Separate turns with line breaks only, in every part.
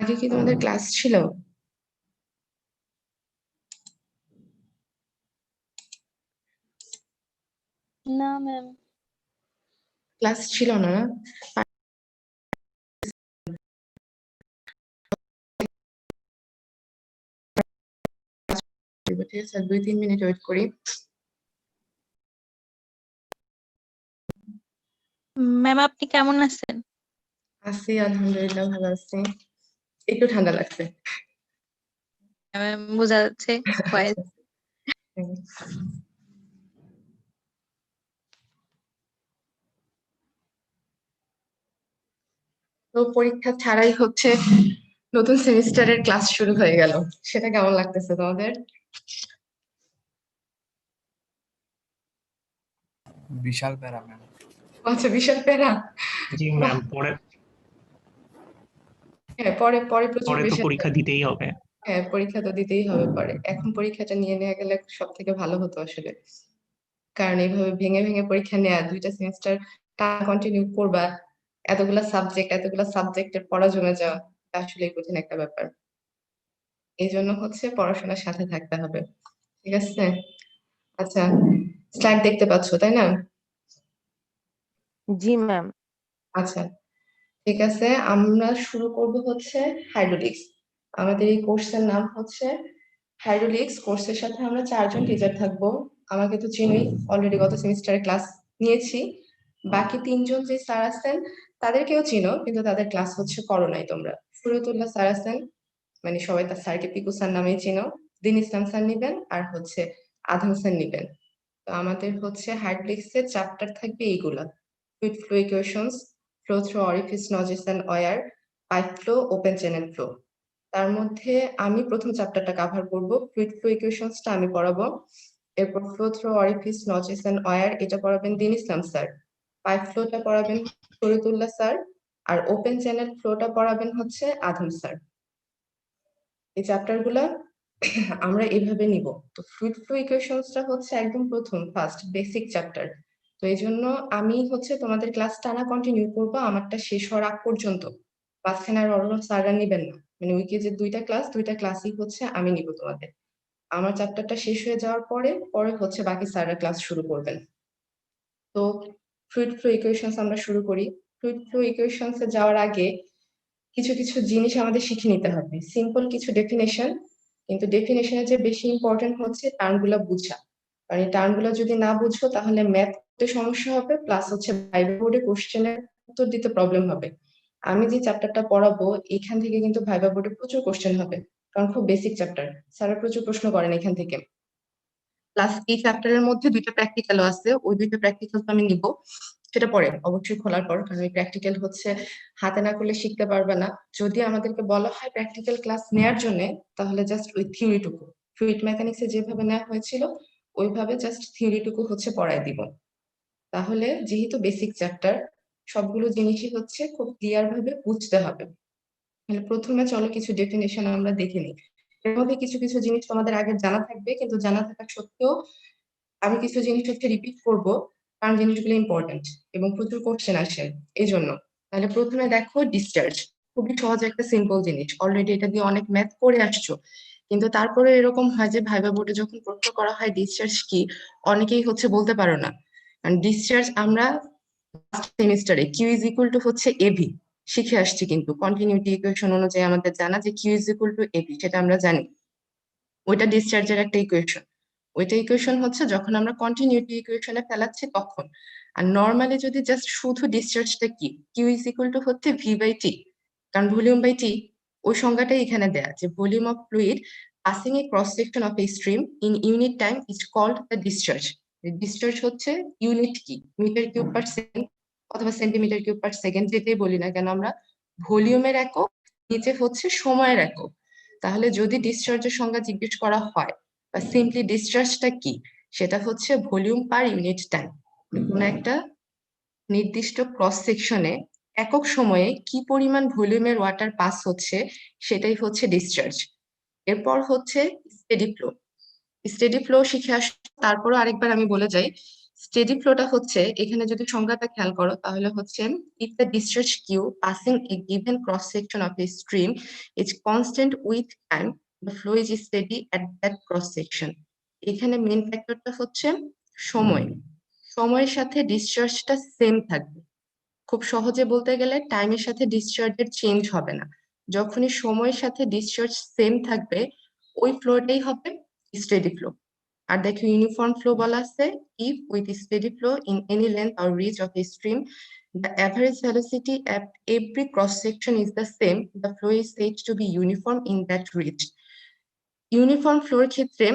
আগে কি তোমাদের ক্লাস ছিল?
না ম্যাম।
ক্লাস ছিল না? ঠিক আছে, 2-3 মিনিট ওয়েট করি।
ম্যাম আপনি কেমন আছেন?
আছি, আলহামদুলিল্লাহ ভালো আছি। একটু ঠান্ডা লাগছে।
ম্যাম বোঝা যাচ্ছে ভয়েস। তো পরীক্ষা ছাড়াই হচ্ছে নতুন সেমিস্টারের ক্লাস শুরু হয়ে গেল। সেটা কেমন লাগতেছে তোমাদের?
বিশাল প্যারা ম্যাম।
আচ্ছা, বিশাল প্যারা।
জি ম্যাম, পরে
হ্যাঁ, পরে পরে প্রচুর
পরে তো
প্রেশার।
পরীক্ষা দিতেই হবে।
হ্যাঁ, পরীক্ষা তো দিতেই হবে পরে। এখন পরীক্ষাটা নিয়ে নেওয়া গেলে সব থেকে ভালো হতো আসলে। কারণ এইভাবে ভেঙে ভেঙে পরীক্ষা নেওয়া, 2টা সেমিস্টার টানা কন্টিনিউ করবা, এতগুলা সাবজেক্টের পড়া জমে যাওয়া, এটা আসলেই কঠিন একটা ব্যাপার। এই জন্য হচ্ছে পড়াশোনার সাথে থাকতে হবে। ঠিক আছে? আচ্ছা, স্লাইড দেখতে পাচ্ছ তাই না?
জি ম্যাম।
আচ্ছা, ঠিক আছে, আমরা শুরু করব হচ্ছে হাইড্রোলিক্স। আমাদের এই কোর্সের নাম হচ্ছে হাইড্রোলিক্স। কোর্সের সাথে আমরা 4 জন টিচার থাকবো। আমাকে তো চিনোই, অলরেডি গত সেমিস্টারে ক্লাস নিয়েছি। বাকি 3 জন যে স্যার আছেন তাদেরকেও চিনো, কিন্তু তাদের ক্লাস হচ্ছে করো নাই তোমরা। ফরিদুল্লাহ স্যার আছেন, মানে সবাই তার স্যারকে পিকু স্যার নামেই চিনো। দিন ইসলাম স্যার নিবেন, আর হচ্ছে আধম স্যার নিবেন। তো আমাদের হচ্ছে হাইড্রোলিক্স এর চ্যাপ্টার থাকবে এইগুলা: fluid flow equations, flow through orifice nozzles and wire, pipe flow, open channel flow। তার মধ্যে আমি প্রথম চ্যাপ্টারটা কভার করব, fluid flow equationsটা আমি পড়াবো। এরপর flow through orifice nozzles and wire এটা পড়াবেন দিন ইসলাম স্যার। পাইপ ফ্লোটা পড়াবেন ফরিদুল্লাহ স্যার। আর ওপেন চ্যানেল ফ্লোটা পড়াবেন হচ্ছে আধম স্যার। এই চ্যাপ্টার গুলা আমরা এইভাবে নিব। তো ফ্লুইড ফ্লো ইকুয়েশনসটা হচ্ছে একদম প্রথম ফার্স্ট বেসিক চ্যাপ্টার। তো এই জন্য আমি হচ্ছে তোমাদের ক্লাস টানা কন্টিনিউ করবো আমারটা শেষ হওয়ার আগ পর্যন্ত। মাঝখানে আর অন্য স্যাররা নিবেন না, মানে উইকে যে 2টা ক্লাসই হচ্ছে আমি নিব তোমাদের। আমার চ্যাপ্টারটা শেষ হয়ে যাওয়ার পরে পরে হচ্ছে বাকি স্যাররা ক্লাস শুরু করবেন। তো ফ্লুইড ফ্লো ইকুয়েশনস আমরা শুরু করি। ফ্লুইড ফ্লো ইকুয়েশনস এ যাওয়ার আগে কিছু কিছু জিনিস আমাদের শিখে নিতে হবে, সিম্পল কিছু ডেফিনেশন। কিন্তু ডেফিনেশনের যে বেশি ইম্পর্টেন্ট হচ্ছে টার্মগুলো বুঝা। কারণ এই টার্মগুলো যদি না বুঝো তাহলে ম্যাথ করতে সমস্যা হবে, প্লাস হচ্ছে ভাইবা বোর্ডে কোশ্চেনের উত্তর দিতে প্রবলেম হবে। আমি যে চ্যাপ্টারটা পড়াবো এখান থেকে কিন্তু ভাইবা বোর্ডে প্রচুর কোশ্চেন হবে, কারণ খুব বেসিক চ্যাপ্টার, স্যারা প্রচুর প্রশ্ন করেন এখান থেকে। প্লাস এই চ্যাপ্টারের মধ্যে 2টা প্র্যাকটিক্যালও আছে, ওই 2টা প্র্যাকটিক্যাল আমি নিব। সেটা পরে অবশ্যই খোলার পর, কারণ এই প্র্যাকটিক্যাল হচ্ছে হাতে না করলে শিখতে পারবে না। যদি আমাদেরকে বলা হয় প্র্যাকটিক্যাল ক্লাস নেয়ার জন্য, তাহলে জাস্ট ওই থিওরিটুকু ফ্লুইড মেকানিক্সে যেভাবে নেওয়া হয়েছিল ওইভাবে জাস্ট থিওরিটুকু হচ্ছে পড়ায় দিব। তাহলে যেহেতু বেসিক চ্যাপ্টার, সবগুলো জিনিসই হচ্ছে খুব ক্লিয়ার ভাবে বুঝতে হবে। তাহলে প্রথমে চলো কিছু ডেফিনেশন আমরা দেখে নিই। এর মধ্যে কিছু কিছু জিনিস তোমাদের আগে জানা থাকবে, কিন্তু জানা থাকা সত্ত্বেও আমি কিছু জিনিস হচ্ছে রিপিট করব, কারণ জিনিসগুলো ইম্পর্টেন্ট এবং প্রচুর কোশ্চেন আসে এই জন্য। তাহলে প্রথমে দেখো ডিসচার্জ। খুবই সহজ একটা সিম্পল জিনিস, অলরেডি এটা দিয়ে অনেক ম্যাথ করে আসছো, কিন্তু তারপরে এরকম হয় যে ভাইবা বোর্ডে যখন প্রশ্ন করা হয় ডিসচার্জ কি, অনেকেই হচ্ছে বলতে পারো না। কারণ ডিসচার্জ আমরা সেমিস্টারে কিউ ইজ ইকুয়াল টু হচ্ছে এভি শিখে আসছি, কিন্তু কন্টিনিউটি ইকুয়েশন অনুযায়ী আমাদের জানা যে Q is equal to AV, সেটা আমরা জানি। ওইটা ডিসচার্জের একটা ইকুয়েশন। ওইটা ইকুয়েশন হচ্ছে যখন আমরা কন্টিনিউটি ইকুয়েশনে ফেলাচ্ছি তখন। আর নর্মালি যদি জাস্ট শুধু ডিসচার্জটা কি, কিউ ইজ ইকুয়াল টু হচ্ছে ভি বাই টি, কারণ ভলিউম বাই টি ওই সংজ্ঞাটাই এখানে দেয়া, যে volume of fluid passing a cross section of a stream in unit time is called the discharge. Discharge হচ্ছে ইউনিট কি, মিটার কিউব পার সেকেন্ড অথবা সেন্টিমিটার কিউব পার সেকেন্ড, যেটাই বলি না কেন আমরা, ভলিউমের একক, নিচে হচ্ছে সময়ের একক। তাহলে যদি ডিসচার্জের সংজ্ঞা জিজ্ঞেস করা হয় বা সিম্পলি ডিসচার্জটা কি, সেটা হচ্ছে ভলিউম পার ইউনিট টাইম। কোনো একটা নির্দিষ্ট ক্রস সেকশনে একক সময়ে কি পরিমাণ ভলিউমের ওয়াটার পাস হচ্ছে সেটাই হচ্ছে ডিসচার্জ। এরপর হচ্ছে স্টেডি ফ্লো। স্টেডি ফ্লো শিখে আস, তারপরও আরেকবার আমি বলে যাই,
স্টেডি ফ্লোটা হচ্ছে, এখানে যদি সংজ্ঞাটা খেয়াল করো তাহলে হচ্ছে if the discharge q passing a given cross section of a stream is constant with time, the flow is steady at that cross section. এখানে মেন ফ্যাক্টরটা হচ্ছে সময়, সময়ের সাথে ডিসচার্জটা সেম থাকবে। খুব সহজে বলতে গেলে টাইমের সাথে ডিসচার্জের চেঞ্জ হবে না। যখনই সময়ের সাথে ডিসচার্জ সেম থাকবে ওই ফ্লোটাই হবে স্টেডি ফ্লো। আর দেখো ইউনিফর্ম ফ্লো বলা আছে, if with steady flow in any length or reach of a stream the average velocity at every cross section is the same, the flow is said to be uniform in that reach. Uniform ফ্লোর ক্ষেত্রে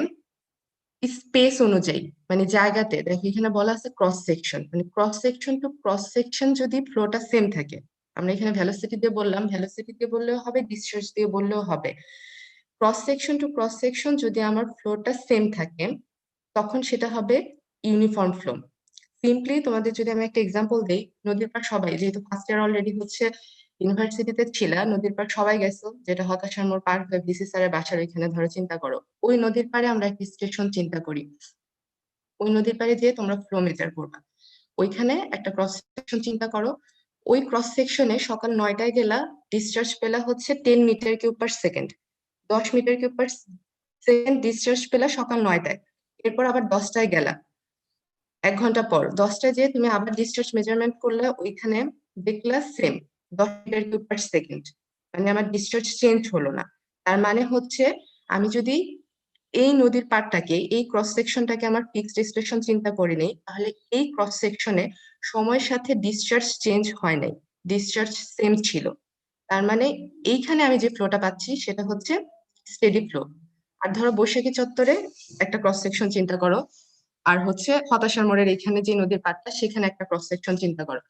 space অনুযায়ী মানে জায়গাতে দেখো এখানে বলা আছে cross section, মানে cross section to cross section যদি ফ্লোটা সেম থাকে, আমরা এখানে ভেলোসিটি দিয়ে বললাম, ভেলোসিটি দিয়ে বললেও হবে, ডিসচার্জ দিয়ে বললেও হবে। Cross section to cross section যদি আমার ফ্লোটা সেম থাকে তখন সেটা হবে ইউনিফর্ম ফ্লো। সিম্পলি তোমাদের যদি আমি একটা এক্সাম্পল দেই, নদীর পাড় সবাই যেহেতু ফার্স্ট ইয়ার অলরেডি হচ্ছে ইউনিভার্সিটিতে ছিল, নদীর পাড় সবাই গেছো, যেটা হতাশার মোড় পার হয়ে বিসি স্যারের বাসার ওইখানে ধরো চিন্তা করো, ওই নদীর পাড়ে আমরা একটা স্টেশন চিন্তা করি, ওই নদীর পাড়ে যেয়ে তোমরা ফ্লো মেজার করবা, ওইখানে একটা ক্রস সেকশন চিন্তা করো, ওই ক্রস সেকশনে সকাল 9টায় গেলা, ডিসচার্জ পেলা হচ্ছে 10 metre cube per second, 10 metre cube per second discharge পেলা সকাল 9টায়। এরপর আবার 10টায় গেলা, 1 ঘন্টা পর 10টায় যেয়ে তুমি আবার ডিসচার্জ মেজারমেন্ট করলে ওইখানে দেখলা same 10 metre cube per second, মানে আমার ডিসচার্জ চেঞ্জ হলো না। তার মানে হচ্ছে আমি যদি এই নদীর পাড়টাকে, এই ক্রস সেকশনটাকে আমার ফিক্সড স্টেশন চিন্তা করে নেই, তাহলে এই ক্রস সেকশনে সময়ের সাথে ডিসচার্জ চেঞ্জ হয় নাই, ডিসচার্জ সেম ছিল। তার মানে এইখানে আমি যে ফ্লোটা পাচ্ছি সেটা হচ্ছে স্টেডি ফ্লো। আর ধরো বৈশাখী চত্বরে একটা ক্রস সেকশন চিন্তা করো, আর হচ্ছে হতাশার মোড়ের এখানে যে নদীর পাড়টা সেখানে একটা ক্রস সেকশন চিন্তা করো,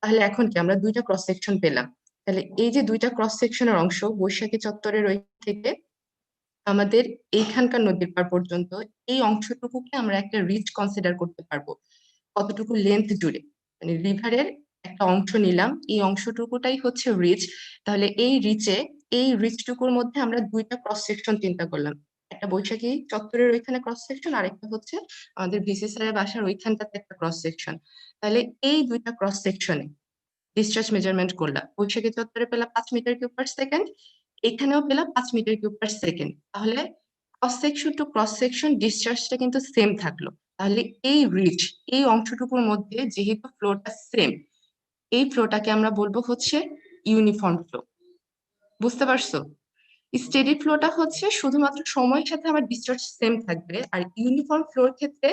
তাহলে এখন কি আমরা দুইটা ক্রস সেকশন পেলাম। তাহলে এই যে দুইটা ক্রস সেকশনের অংশ বৈশাখী চত্বরের ওই থেকে আমাদের এইখানকার নদীর পাড় পর্যন্ত, এই অংশটুকুকে আমরা একটা রিচ কনসিডার করতে পারবো, কতটুকু লেন্থ জুড়ে, মানে রিভারের একটা অংশ নিলাম, এই অংশটুকুটাই হচ্ছে রিচ। তাহলে এই রিচটুকুর মধ্যে আমরা দুইটা ক্রস সেকশন চিন্তা করলাম, একটা বৈশাখী চত্বরের ওইখানে ক্রস সেকশন, আরেকটা হচ্ছে আমাদের ভিসি স্যারের বাসার ওইখানটাতে একটা ক্রস সেকশন। তাহলে এই দুইটা ক্রস সেকশনে ডিসচার্জ মেজারমেন্ট করলাম, বৈশাখী চত্বরে পেলাম 5 মিটার কিউব পার সেকেন্ড, এখানেও পেলাম 5 মিটার কিউব পার সেকেন্ড। তাহলে cross section to cross section ডিসচার্জটা কিন্তু সেম থাকলো। তাহলে এই রিচ, এই অংশটুকুর মধ্যে যেহেতু ফ্লোটা সেম, এই ফ্লোটাকে আমরা বলবো হচ্ছে ইউনিফর্ম ফ্লো। বুঝতে পারছো? স্টেডি ফ্লোটা হচ্ছে শুধুমাত্র সময়ের সাথে আমার ডিসচার্জ সেম থাকবে, আর ইউনিফর্ম ফ্লোর ক্ষেত্রে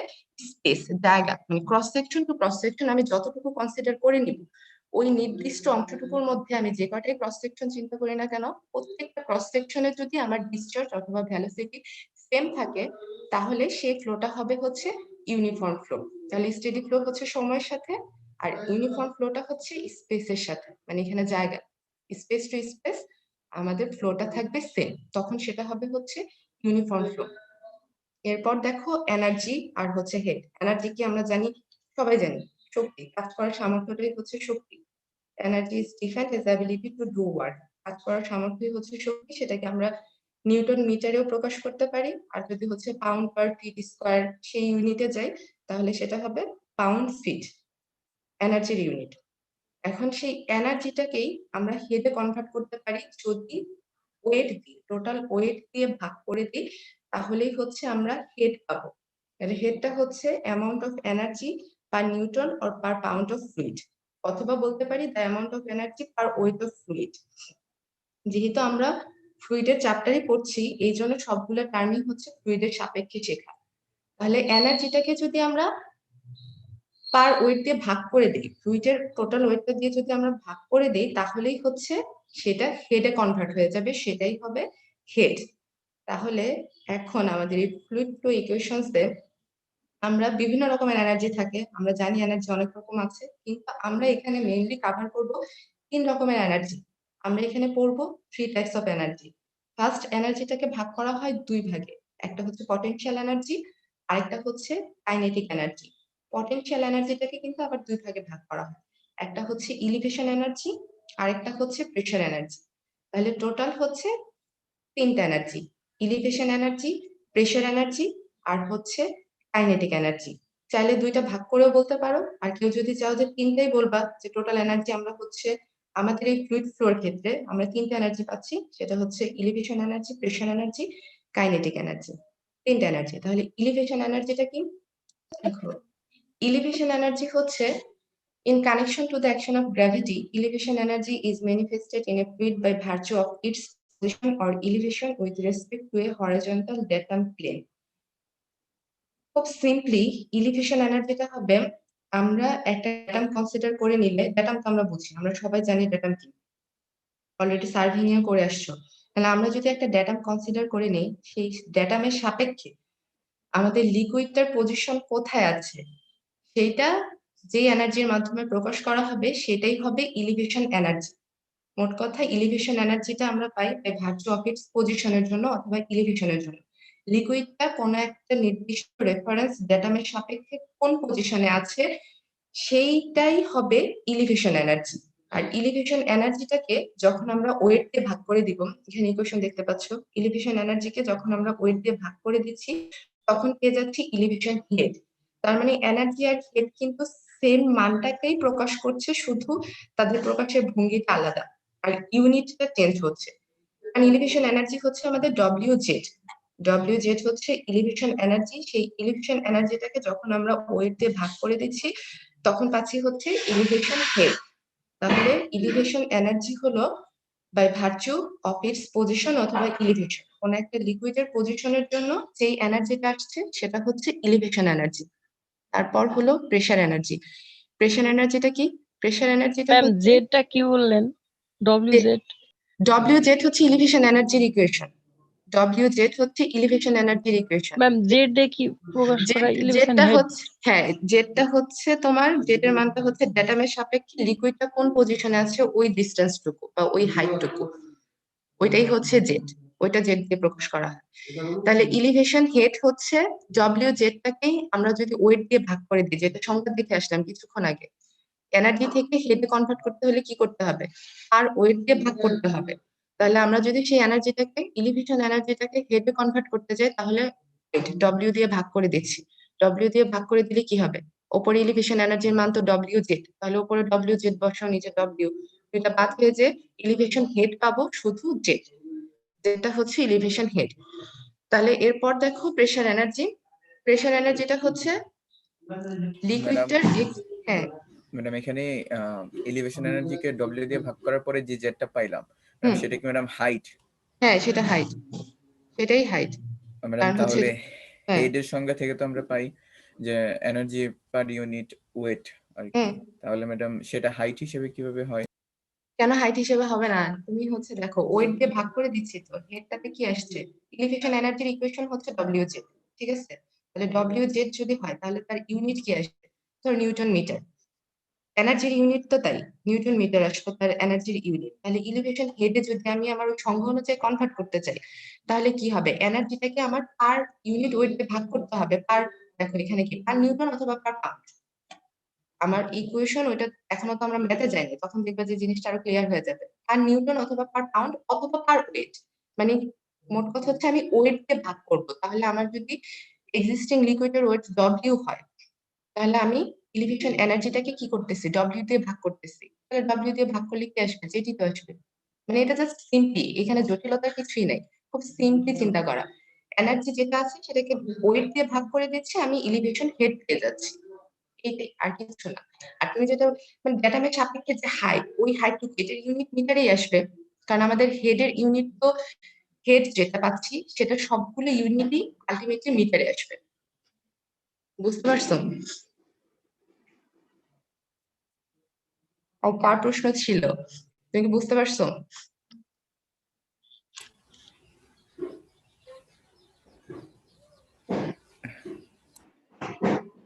স্পেস, জায়গা, মানে cross section to cross section আমি যতটুকু কনসিডার করে নিব, ওই নির্দিষ্ট অংশটুকুর মধ্যে আমি যে কটাই ক্রস সেকশন চিন্তা করি না কেন, প্রত্যেকটা ক্রস সেকশনে যদি আমার ডিসচার্জ অথবা ভ্যালোসিটি সেম থাকে তাহলে সেই ফ্লোটা হবে হচ্ছে ইউনিফর্ম ফ্লো। তাহলে স্টেডি ফ্লো হচ্ছে সময়ের সাথে, আর ইউনিফর্ম ফ্লোটা হচ্ছে স্পেসের সাথে, মানে এখানে জায়গা, স্পেস টু স্পেস আমাদের ফ্লোটা থাকবে সেম, তখন সেটা হবে হচ্ছে ইউনিফর্ম ফ্লো। এরপর দেখো এনার্জি আর হচ্ছে হেড। এনার্জি কি আমরা জানি, সবাই জানি, শক্তি, কাজ করার সামর্থ্যটাই হচ্ছে শক্তি। Energy is defined as ability to do work, কাজ করার সামর্থ্যই হচ্ছে শক্তি, সেটাকে আমরা নিউটন মিটারেও প্রকাশ করতে পারি, আর যদি হচ্ছে পাউন্ড পার ফিট স্কোয়ার সেই ইউনিটে যাই তাহলে সেটা হবে পাউন্ড ফিট, এনার্জির ইউনিট। এখন সেই এনার্জিটাকেই আমরা হেডে কনভার্ট করতে পারি, যদি ওয়েট দিই, টোটাল ওয়েট দিয়ে ভাগ করে দিই, তাহলেই হচ্ছে আমরা হেড পাবো। তাহলে হেডটা হচ্ছে amount of energy per Newton or per pound of fluid, অথবা বলতে পারি the amount of energy per weight of fluid. যেহেতু আমরা ফ্লুইডের চ্যাপ্টারই পড়ছি এই জন্য সবগুলো টার্মই হচ্ছে ফ্লুইডের সাপেক্ষে শেখা। তাহলে এনার্জিটাকে যদি আমরা পার ওয়েট দিয়ে ভাগ করে দিই, ফ্লুইডের টোটাল ওয়েটটা দিয়ে যদি আমরা ভাগ করে দিই তাহলেই হচ্ছে সেটা হেডে কনভার্ট হয়ে যাবে, সেটাই হবে হেড। তাহলে এখন আমাদের এই ফ্লুইড ফ্লো ইকুয়েশনসে আমরা বিভিন্ন রকমের এনার্জি থাকে, আমরা জানি এনার্জি অনেক রকম আছে, কিন্তু আমরা এখানে মেইনলি কভার করব 3 রকমের এনার্জি। আমরা এখানে পড়বো 3 টাইপস অফ এনার্জি। ফার্স্ট, এনার্জিটাকে ভাগ করা হয় 2 ভাগে, একটা হচ্ছে পটেনশিয়াল এনার্জি, আরেকটা হচ্ছে কাইনেটিক এনার্জি। পটেনশিয়াল এনার্জিটাকে কিন্তু আবার 2 ভাগে ভাগ করা হয়, একটা হচ্ছে ইলিভেশন এনার্জি, আরেকটা হচ্ছে প্রেসার এনার্জি। তাহলে টোটাল হচ্ছে 3টা energy, elevation energy, pressure energy আর হচ্ছে কাইনেটিক এনার্জি, চাইলে দুইটা ভাগ করেও বলতে পারো, আর কেউ যদি চাও যে তিনটাই বলবা, যে টোটাল এনার্জি আমরা হচ্ছে আমাদের এই ফ্লুইড ফ্লোর ক্ষেত্রে আমরা তিনটা এনার্জি পাচ্ছি, সেটা হচ্ছে elevation energy, pressure energy, kinetic energy, তিনটা এনার্জি। তাহলে ইলিভেশন এনার্জিটা কি? দেখো, elevation energy হচ্ছে in connection to the action of gravity, elevation energy is manifested in a fluid by virtue of its position or elevation with respect to a horizontal datum plane. খুব simply elevation এনার্জিটা হবে, আমরা একটা datum consider করে নিলে, datum তো আমরা বুঝি, আমরা সবাই জানি ড্যাটাম কি, অলরেডি সার্ভিং এ করে আসছো। তাহলে আমরা যদি একটা ড্যাটাম কনসিডার করে নিই, সেই ড্যাটামের সাপেক্ষে আমাদের লিকুইডটার পজিশন কোথায় আছে সেইটা যে এনার্জির মাধ্যমে প্রকাশ করা হবে সেটাই হবে ইলিভেশন এনার্জি। মোট কথা ইলিভেশন এনার্জিটা আমরা পাই বাই ভার্চু অফ ইটস পজিশনের জন্য অথবা ইলিভেশনের জন্য। লিকুইডটা কোনো একটা নির্দিষ্ট রেফারেন্স ড্যাটামের সাপেক্ষে কোন পজিশনে আছে সেইটাই হবে ইলিভেশন এনার্জি। আর ইলিভেশন এনার্জিটাকে যখন আমরা ওয়েট দিয়ে ভাগ করে দিব, এখানে ইকুয়েশন দেখতে পাচ্ছ, ইলিভেশন এনার্জিকে যখন আমরা ওয়েট দিয়ে ভাগ করে দিচ্ছি তখন পেয়ে যাচ্ছি ইলিভেশন হেড। তার মানে এনার্জি আর হেড কিন্তু সেম মানটাকেই প্রকাশ করছে, শুধু তাদের প্রকাশের ভঙ্গিটা আলাদা আর ইউনিটটা চেঞ্জ হচ্ছে। আর ইলিভেশন এনার্জি হচ্ছে আমাদের ডব্লিউ জেড হচ্ছে ইলিভেশন এনার্জি। সেই ইলিভেশন এনার্জিটাকে যখন আমরা ওয়েট দিয়ে ভাগ করে দিচ্ছি তখন পাচ্ছি হচ্ছে ইলিভেশন হেড। তাহলে ইলিভেশন এনার্জি হলো by virtue of its position অথবা ইলিভেশন, কোন একটা লিকুইডের পজিশনের জন্য যেই এনার্জিটা আসছে সেটা হচ্ছে ইলিভেশন এনার্জি। তারপর হলো প্রেসার এনার্জি। প্রেসার এনার্জিটা কি? প্রেসার এনার্জিটা
ম্যাম
হচ্ছে
জেডটা কি বললেন? ডব্লিউ
ডব্লিউ জেড হচ্ছে ইলিভেশন এনার্জির ইকুয়েশন। ডব্লিউ জেড হচ্ছে ইলিভেশন এনার্জির ইকুয়েশন।
ম্যাম জেড এ কি প্রকাশ করা ইলিভেশন
জেডটা
হেড?
হচ্ছে, হ্যাঁ জেডটা হচ্ছে তোমার, জেড এর মানটা হচ্ছে ড্যাটামের সাপেক্ষে লিকুইডটা কোন পজিশনে আছে ওই ডিস্টেন্সটুকু বা ওই হাইটটুকু, ওইটাই হচ্ছে জেড, ওইটা জেড দিয়ে প্রকাশ করা হয়। তাহলে ইলিভেশন হেড হচ্ছে ডব্লিউ জেডটাকেই আমরা যদি ওয়েট দিয়ে ভাগ করে দিই, যেটা সংখ্যা দেখে আসলাম কিছুক্ষণ আগে, এনার্জি থেকে হেডে কনভার্ট করতে হলে কি করতে হবে? আর ওয়েট দিয়ে ভাগ করতে হবে। তাহলে আমরা যদি সেই এনার্জিটাকে, ইলিভেশন এনার্জিটাকে হেডে কনভার্ট করতে যাই তাহলে ডব্লিউ দিয়ে ভাগ করে দিচ্ছি। ডব্লিউ দিয়ে ভাগ করে দিলে কি হবে? ওপরে ইলিভেশন এনার্জির মান তো ডব্লিউ জেড, তাহলে উপরে ডব্লিউ জেড বসাও, নিচে ডব্লিউ, এটা বাদ হয়ে যে ইলিভেশন হেড পাবো শুধু জেড, যেটা হচ্ছে ইলিভেশন হেড। তাহলে এরপর দেখো প্রেসার এনার্জি। প্রেসার এনার্জিটা হচ্ছে লিকুইডটার, হ্যাঁ
ম্যাডাম এখানে এলিভেশন এনার্জিকে ডব্লিউ দিয়ে ভাগ করার পরে যে জেডটা পাইলাম, ম্যাডাম সেটা কি ম্যাডাম হাইট?
হ্যাঁ সেটা হাইট, সেটাই হাইট।
ম্যাডাম
কারণ হচ্ছে,
তাহলে
হ্যাঁ
হেড এর সংজ্ঞা থেকে তো আমরা পাই যে এনার্জি পার ইউনিট ওয়েট আর কি, তাহলে ম্যাডাম সেটা হাইট হিসেবে কিভাবে হয়?
কেন হাইট হিসেবে হবে না? তুমি হচ্ছে দেখো ওয়েট দিয়ে ভাগ করে দিচ্ছি তো, হেডটাতে কি আসছে? ইলিভেশন এনার্জির ইকুয়েশন হচ্ছে ডব্লিউ জেড, ঠিক আছে? তাহলে ডব্লিউ জেড যদি হয় তাহলে তার ইউনিট কি আসবে? ধর নিউটন মিটার। এনার্জির ইউনিট তো তাই, নিউটন মিটার আসবে তার এনার্জির ইউনিট। তাহলে ইলিভেশন হেডে যদি আমি আমার ওই সংখ্যা অনুযায়ী কনভার্ট করতে চাই তাহলে কি হবে? এনার্জিটাকে আমার পার ইউনিট ওয়েট দিয়ে ভাগ করতে হবে, পার, দেখো এখানে কি পার নিউটন অথবা পার পাউন্ড। আমার ইকুয়েশন ওইটা এখনো তো আমরা ম্যাথে যাইনি, তখন দেখবে যে জিনিসটা আরো ক্লিয়ার হয়ে যাবে। পার নিউটন অথবা পার পাউন্ড অথবা পার ওয়েট, মানে মোট কথা হচ্ছে আমি ওয়েট দিয়ে ভাগ করব। তাহলে আমার যদি এক্সিস্টিং লিকুইডের ওয়েট ডব্লিউ হয় তাহলে আমি ইলিভেশন এনার্জিটাকে কি করতেছি? ডব্লিউ দিয়ে ভাগ করতেছি। তাহলে ডব্লিউ দিয়ে ভাগ করলে কি আসবে? যেটি তো আসবে। মানে এটা জাস্ট সিম্পলি, এখানে জটিলতার কিছুই নাই, খুব সিম্পলি চিন্তা করা। এনার্জি যেটা আছে সেটাকে ওয়েট দিয়ে ভাগ করে দিচ্ছি, আমি ইলিভেশন হেড পেয়ে যাচ্ছি, এইটাই আর কিছু না। আর তুমি যেটা মানে ড্যাটামের সাপেক্ষে যে হাইট, ওই হাইটটুকু এটার ইউনিট মিটারেই আসবে, কারণ আমাদের হেডের ইউনিট তো, হেড যেটা পাচ্ছি সেটা সবগুলো ইউনিটই আলটিমেটলি মিটারে আসবে। বুঝতে পারছো? আর কার প্রশ্ন ছিল? তুমি কি বুঝতে পারছো?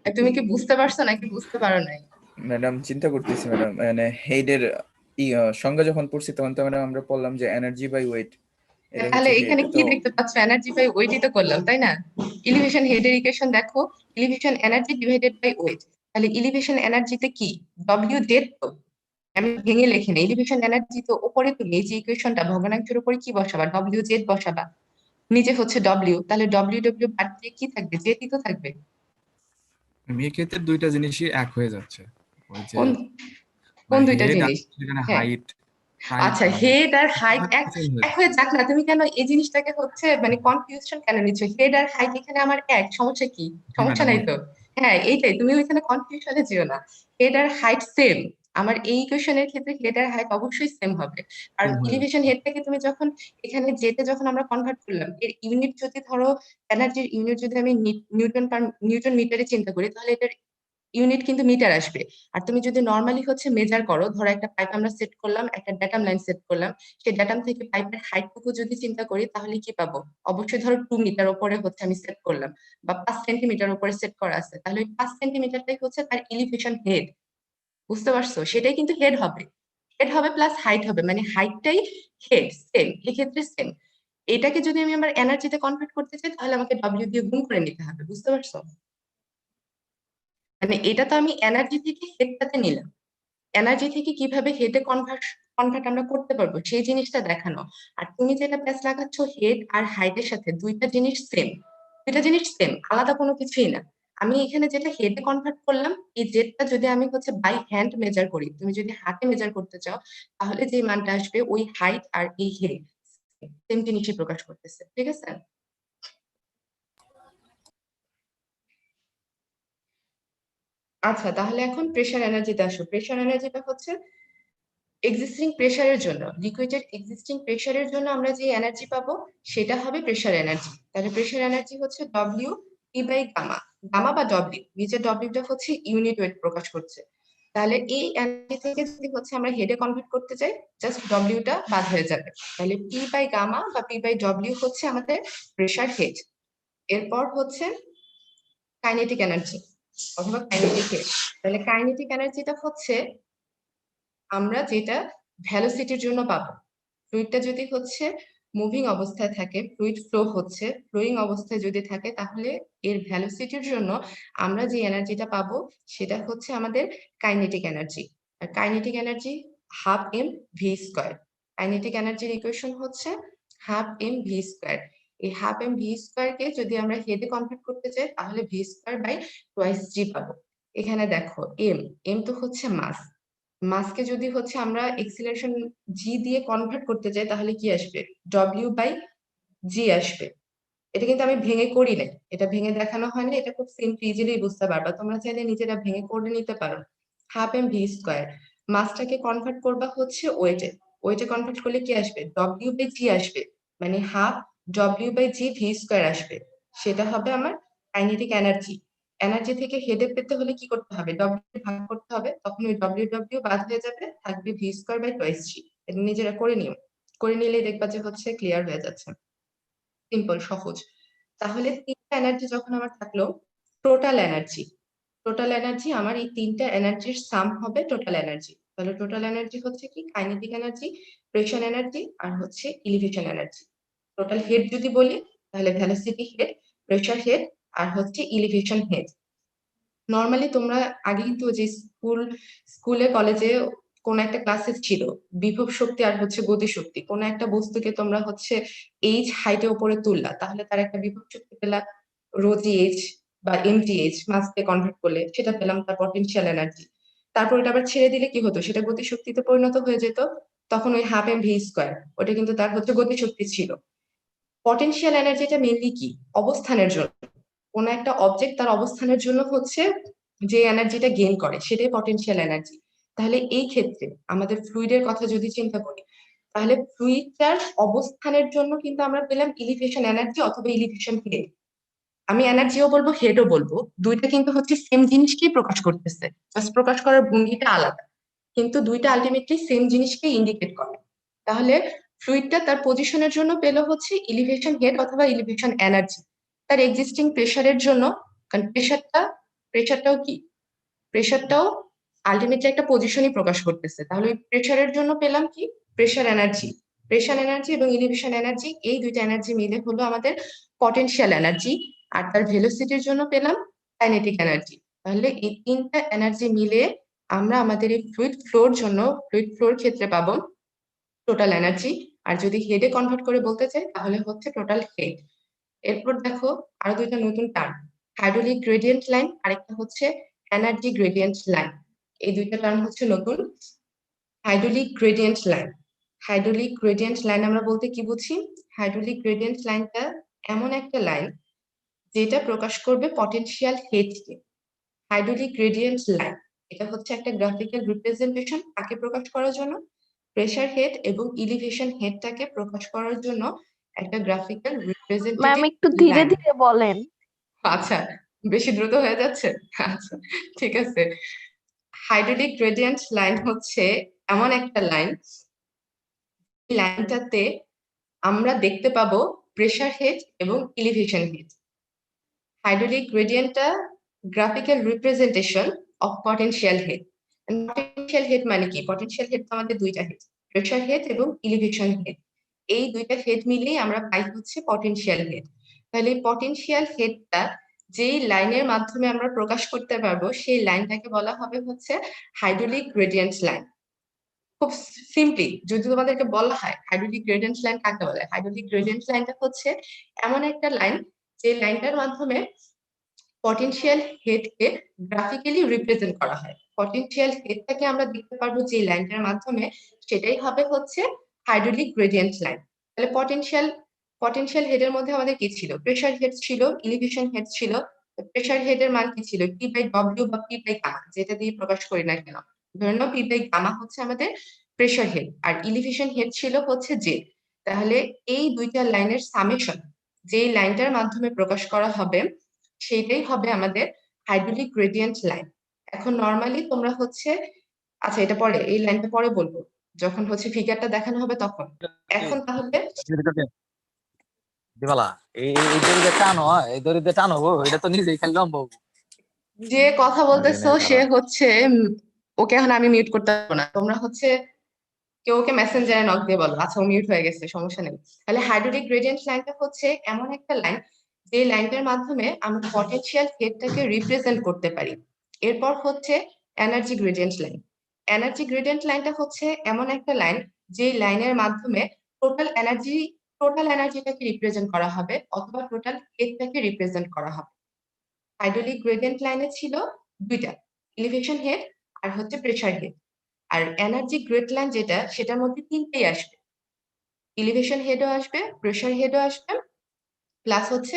আর তুমি কি বুঝতে পারছো নাকি বুঝতে পারো নাই?
ম্যাডাম চিন্তা করতেছি ম্যাডাম, মানে হেডের সংজ্ঞা যখন পড়ছি তখন তো ম্যাডাম আমরা বললাম যে এনার্জি বাই ওয়েট, এটা
তাহলে
হচ্ছে হেড।
এখানে কি
তো
দেখতে পাচ্ছ? এনার্জি বাই ওয়েটই তো করলাম, তাই না? ইলিভেশন হেডের ইকুয়েশন দেখো, elevation energy divided by weight. তাহলে ইলিভেশন এনার্জিতে কি ডব্লিউ জেড, তো আমি ভেঙে লিখি না, এলিভেশন এনার্জি তো উপরে তুলি, এই যে ইকুয়েশনটা ভগ্নাংশের উপরে কি বসাবা? ডব্লিউ জেড বসাবা, নিচে হচ্ছে ডব্লিউ, তাহলে ডব্লিউ ডব্লিউ বাদ দিয়ে কি থাকবে? জেডই তো থাকবে।
এক্ষেত্রে দুইটা জিনিসই এক হয়ে যাচ্ছে, ওই যে
কোন কোন
মানে
দুইটা
হেড আর
জিনিস?
সেখানে
হ্যাঁ,
হাইট
আচ্ছা, হেড আর হাইট এক
চেঞ্জ হয়ে
এক হয়ে যাক না, তুমি কেন এই জিনিসটাকে হচ্ছে মানে কনফিউশন কেন নিচ্ছ? হেড আর হাইট এখানে আমার এক, সমস্যা কি?
জি
সমস্যা
ম্যাডাম।
নাই তো? হ্যাঁ, এইটাই, তুমি ওইখানে কনফিউশনে যেও না। হেড আর হাইট সেম। আমার এই ইকুয়েশনের ক্ষেত্রে হেড আর হাইট অবশ্যই সেম হবে। আর
সেম হয়ে
এলিভেশন
যাচ্ছে।
হেডটাকে তুমি যখন এখানে যেতে যখন আমরা কনভার্ট করলাম, এর ইউনিট যদি ধরো এনার্জির ইউনিট যদি আমি নিউটন মিটারে চিন্তা করি, তাহলে এটার ইউনিট কিন্তু মিটার আসবে। আর তুমি যদি নর্মালি হচ্ছে মেজার করো, ধরো একটা পাইপ আমরা সেট করলাম, একটা ড্যাটাম লাইন সেট করলাম, সেই ড্যাটাম থেকে পাইপের হাইটটুকু যদি চিন্তা করি, তাহলে কি পাবো? অবশ্যই ধরো 2 মিটার উপরে হচ্ছে আমি সেট করলাম, বা 5 সেন্টিমিটার উপরে সেট করা আছে, তাহলে ওই 5 সেন্টিমিটারটাই হচ্ছে তার এলিভেশন হেড। বুঝতে পারছো? সেটাই কিন্তু হেড হবে। হেড হবে প্লাস হাইট হবে, মানে হাইটটাই হেড, সেম, এক্ষেত্রে সেম। এটাকে যদি আমি আমার এনার্জিতে কনভার্ট করতে চাই, তাহলে আমাকে ডব্লিউ দিয়ে গুণ করে নিতে হবে। বুঝতে পারছো? মানে এটা তো আমি এনার্জি থেকে হেডটাতে নিলাম, এনার্জি থেকে কিভাবে হেডে কনভার্ট আমরা করতে পারবো সেই জিনিসটা দেখানো। আর তুমি যেটা প্যাচ লাগাচ্ছ হেড আর হাইটের সাথে, দুইটা জিনিস সেম, দুইটা জিনিস সেম, আলাদা কোনো কিছুই না। আমি এখানে যেটা হেডে কনভার্ট করলাম, এই জেডটা যদি আমি হচ্ছে বাই হ্যান্ড মেজার করি, তুমি যদি হাতে মেজার করতে চাও, তাহলে যে মানটা আসবে ওই হাইট আর এই হেড সেম জিনিসই প্রকাশ করতেছে। ঠিক আছে? আচ্ছা, তাহলে এখন প্রেসার এনার্জিতে আসো। প্রেসার এনার্জিটা হচ্ছে এক্সিস্টিং প্রেসারের জন্য, লিকুইডের এক্সিস্টিং প্রেসারের জন্য আমরা যে এনার্জি পাবো সেটা হবে প্রেসার এনার্জি। তাহলে প্রেসার এনার্জি হচ্ছে W E by gamma, gamma বা ডব্লিউ, নিচে ডব্লিউটা হচ্ছে ইউনিট ওয়েট প্রকাশ করছে। তাহলে এই এনার্জি থেকে যদি হচ্ছে আমরা হেডে কনভার্ট করতে চাই, জাস্ট ডব্লিউটা বাদ হয়ে যাবে। তাহলে পি বাই গামা বা পি বাই ডব্লিউ হচ্ছে আমাদের প্রেসার হেড। এরপর হচ্ছে কাইনেটিক এনার্জি অথবা কাইনেটিক হেড। তাহলে কাইনেটিক এনার্জিটা হচ্ছে আমরা যেটা ভ্যালোসিটির জন্য পাবো। ফ্লুইডটা যদি হচ্ছে মুভিং অবস্থায় থাকে, ফ্লুইড ফ্লো হচ্ছে, ফ্লোয়িং অবস্থায় যদি থাকে, তাহলে এর ভ্যালোসিটির জন্য আমরা যে এনার্জিটা পাবো সেটা হচ্ছে আমাদের কাইনেটিক এনার্জি। আর kinetic energy half M V square. Kinetic এনার্জির ইকুয়েশন হচ্ছে হাফ এম ভি স্কোয়ার। এই হাফ এম ভি স্কোয়ারকে যদি আমরা হেডে কনভার্ট করতে চাই, তাহলে V square by twice G পাবো। এখানে দেখো এম, এম তো হচ্ছে মাস, মাসকে যদি হচ্ছে আমরা এক্সিলারেশন জি দিয়ে কনভার্ট করতে চাই, তাহলে কি আসবে? ডব্লিউ বাই জি আসবে। এটা কিন্তু আমি ভেঙে করি নাই, এটা ভেঙে দেখানো হয় না, এটা খুব সিম্পল, ইজিলি বুঝতে পারবা। তোমরা চাইলে নিজেরা ভেঙে করে নিতে পারো। হাফ এম ভি স্কোয়ার, মাসটাকে কনভার্ট করবা হচ্ছে ওয়েটে, ওয়েটে কনভার্ট করলে কি আসবে? ডব্লিউ বাই জি আসবে, মানে half W by G V square আসবে। সেটা হবে আমার কাইনেটিক এনার্জি। এনার্জি থেকে হেডে পেতে হলে কি করতে হবে? ডব্লিউ ভাগ করতে হবে, তখন ওই ডব্লিউ ডব্লিউ বাদ হয়ে যাবে, থাকবে ভি স্কোয়ার বাই টোয়াইস জি। এটা নিজেরা করে নিও, করে নিলেই দেখবা যে হচ্ছে ক্লিয়ার হয়ে যাচ্ছে। সিম্পল, সহজ। তাহলে তিনটা এনার্জি যখন আমার থাকলো, টোটাল এনার্জি, টোটাল এনার্জি আমার এই তিনটা এনার্জির সাম হবে টোটাল এনার্জি। তাহলে টোটাল এনার্জি হচ্ছে কি? কাইনেটিক এনার্জি, প্রেশার এনার্জি, আর হচ্ছে এলিভেশন এনার্জি। টোটাল হেড যদি বলি, তাহলে ভেলোসিটি হেড, প্রেশার হেড, আর হচ্ছে এলিভেশন হেড। নর্মালি তোমরা আগে কিন্তু যে স্কুলে কলেজে কোন একটা ক্লাসে ছিল বিভব শক্তি আর হচ্ছে গতি শক্তি, কোন একটা বস্তুকে তোমরা হচ্ছে এইচ হাইটের উপরে তুললা, তাহলে তার একটা বিভব শক্তি পেলা রোজি এইচ বা এমটি এইচ, মাসকে কনভার্ট করলে সেটা পেলাম তার পটেনশিয়াল এনার্জি। তারপর এটা আবার ছেড়ে দিলে কি হতো? সেটা গতি শক্তিতে পরিণত হয়ে যেত, তখন ওই হাফ এম ভি স্কোয়ার, ওটা কিন্তু তার হচ্ছে গতি শক্তি ছিল। পটেনশিয়াল এনার্জিটা মেনলি কি? অবস্থানের জন্য। কোন একটা অবজেক্ট তার অবস্থানের জন্য হচ্ছে যে এনার্জিটা গেইন করে, সেটাই পটেনশিয়াল এনার্জি। তাহলে এই ক্ষেত্রে আমাদের ফ্লুইডের কথা যদি চিন্তা করি, তাহলে ফ্লুইডটার অবস্থানের জন্য কিন্তু আমরা পেলাম ইলিভেশন এনার্জি অথবা ইলিভেশন হেড। আমি এনার্জিও বলবো হেডও বলবো, দুইটা কিন্তু হচ্ছে সেম জিনিসকেই প্রকাশ করতেছে, জাস্ট প্রকাশ করার ভঙ্গিটা আলাদা, কিন্তু দুইটা আলটিমেটলি সেম জিনিসকে ইন্ডিকেট করে। তাহলে ফ্লুইডটা তার পজিশনের জন্য পেলো হচ্ছে ইলিভেশন হেড অথবা ইলিভেশন এনার্জি। তার এক্সিস্টিং প্রেসারের জন্য, কারণ প্রেসারটাও কি? প্রেসারটাও আলটিমেটলি একটা পজিশনই প্রকাশ করতেছে, তাহলে ওই প্রেসারের জন্য পেলাম কি? Pressure energy. প্রেসার এনার্জি এবং ইলিভেশন এনার্জি, এই দুইটা এনার্জি মিলে হলো আমাদের পটেনশিয়াল এনার্জি। আর তার ভেলোসিটির জন্য পেলাম কাইনেটিক এনার্জি। তাহলে এই তিনটা এনার্জি মিলে আমরা আমাদের এই ফ্লুইড ফ্লোর জন্য, ফ্লুইড ফ্লোর ক্ষেত্রে পাবো টোটাল এনার্জি। আর যদি হেডে কনভার্ট করে বলতে চাই, তাহলে হচ্ছে টোটাল হেড। এরপর দেখো আরো দুইটা নতুন টার্ম, হাইড্রোলিক গ্রেডিয়েন্ট লাইন, আরেকটা হচ্ছে এনার্জি গ্রেডিয়েন্ট লাইন। এই দুইটা টার্ম হচ্ছে নতুন। Hydraulic gradient line, hydraulic gradient line আমরা বলতে কি বুঝি? হাইড্রোলিক গ্রেডিয়েন্ট লাইনটা এমন একটা লাইন যেটা প্রকাশ করবে পটেনশিয়াল হেডকে। হাইড্রোলিক গ্রেডিয়েন্ট লাইন এটা হচ্ছে একটা গ্রাফিক্যাল রিপ্রেজেন্টেশন, তাকে প্রকাশ করার জন্য প্রেসার হেড এবং ইলিভেশন হেডটাকে প্রকাশ করার জন্য একটা গ্রাফিক্যাল
ম্যাম
রিপ্রেজেন্টেটিভ
একটু ধীরে
লাইন।
ধীরে বলেন।
আচ্ছা, বেশি দ্রুত হয়ে যাচ্ছে? আচ্ছা, ঠিক আছে। হাইড্রোলিক গ্রেডিয়েন্ট লাইন হচ্ছে এমন একটা লাইন, লাইনটাতে আমরা দেখতে পাবো প্রেসার হেড এবং ইলিভেশন হেড। হাইড্রোলিক গ্রেডিয়েন্টটা graphical representation of potential head. Potential head মানে কি? পটেনশিয়াল হেড তো আমাদের দুইটা হেড, প্রেসার হেড এবং ইলিভেশন হেড। এই দুইটা হেড মিলিয়ে আমরা পাই হচ্ছে পটেনশিয়াল হেড। তাহলে এই পটেনশিয়াল হেডটা যেই লাইনের মাধ্যমে আমরা প্রকাশ করতে পারবো সেই লাইনটাকে বলা হবে হচ্ছে হাইড্রোলিক গ্রেডিয়েন্ট লাইন। খুব সিম্পলি যদি তোমাদেরকে বলা হয় হাইড্রোলিক গ্রেডিয়েন্ট লাইন কাকে বলে, হাইড্রোলিক গ্রেডিয়েন্ট লাইনটা হচ্ছে এমন একটা লাইন যে লাইনটার মাধ্যমে পটেনশিয়াল হেডকে গ্রাফিক্যালি রিপ্রেজেন্ট করা হয়। পটেনশিয়াল হেডটাকে আমরা দেখতে পারবো যে লাইনটার মাধ্যমে, সেটাই হবে হচ্ছে হাইড্রোলিক গ্রেডিয়েন্ট লাইন। তাহলে পটেনশিয়াল হেডের মধ্যে আমাদের কি ছিল? প্রেসার হেড ছিল, ইলিভেশন হেড ছিল। প্রেসার হেডের মান কি ছিল? পি বাই ডব্লিউ বা পি বাই গামা, যেটা দিয়ে প্রকাশ করি না কেন। ধরে নাও পি বাই গামা হচ্ছে আমাদের প্রেসার হেড, আর ইলিভেশন হেড ছিল হচ্ছে জে। তাহলে এই দুইটা লাইনের সামেশন যেই লাইনটার মাধ্যমে প্রকাশ করা হবে সেটাই হবে আমাদের হাইড্রোলিক গ্রেডিয়েন্ট লাইন। এখন নরমালি তোমরা হচ্ছে, আচ্ছা এটা পরে, এই লাইনটা পরে বলবো যখন হচ্ছে ফিগারটা দেখানো হবে তখন। এখন তাহলে
দিবালা এই এই দড়িতে টানো, এই দড়িতে টানো গো, এটা তো নিজেই খালি লম্বা হবো।
যে কথা
আরে
বলতেছো
নে
সে
খারাপ।
হচ্ছে ওকে এখন আমি মিউট করতে পারবো না, তোমরা হচ্ছে কেউ ওকে মেসেঞ্জারে নক দিয়ে বলো। আচ্ছা ও মিউট হয়ে গেছে, সমস্যা নেই। তাহলে হাইড্রোলিক গ্রেডিয়েন্ট লাইনটা হচ্ছে এমন একটা লাইন যে লাইনটার মাধ্যমে আমরা পটেনশিয়াল হেডটাকে রিপ্রেজেন্ট করতে পারি। এরপর হচ্ছে energy gradient line. Energy gradient লাইনটা হচ্ছে এমন একটা লাইন যে লাইনের মাধ্যমে টোটাল এনার্জিটাকে রিপ্রেজেন্ট করা হবে অথবা টোটাল হেডটাকে রিপ্রেজেন্ট করা হবে। হাইড্রোলিক গ্রেডিয়েন্ট লাইনে ছিল দুইটা, ইলিভেশন হেড আর হচ্ছে প্রেসার হেড। আর এনার্জি গ্রেড লাইন যেটা, সেটার মধ্যে তিনটেই আসবে, ইলিভেশন হেডও আসবে, প্রেসার হেডও আসবে, প্লাস হচ্ছে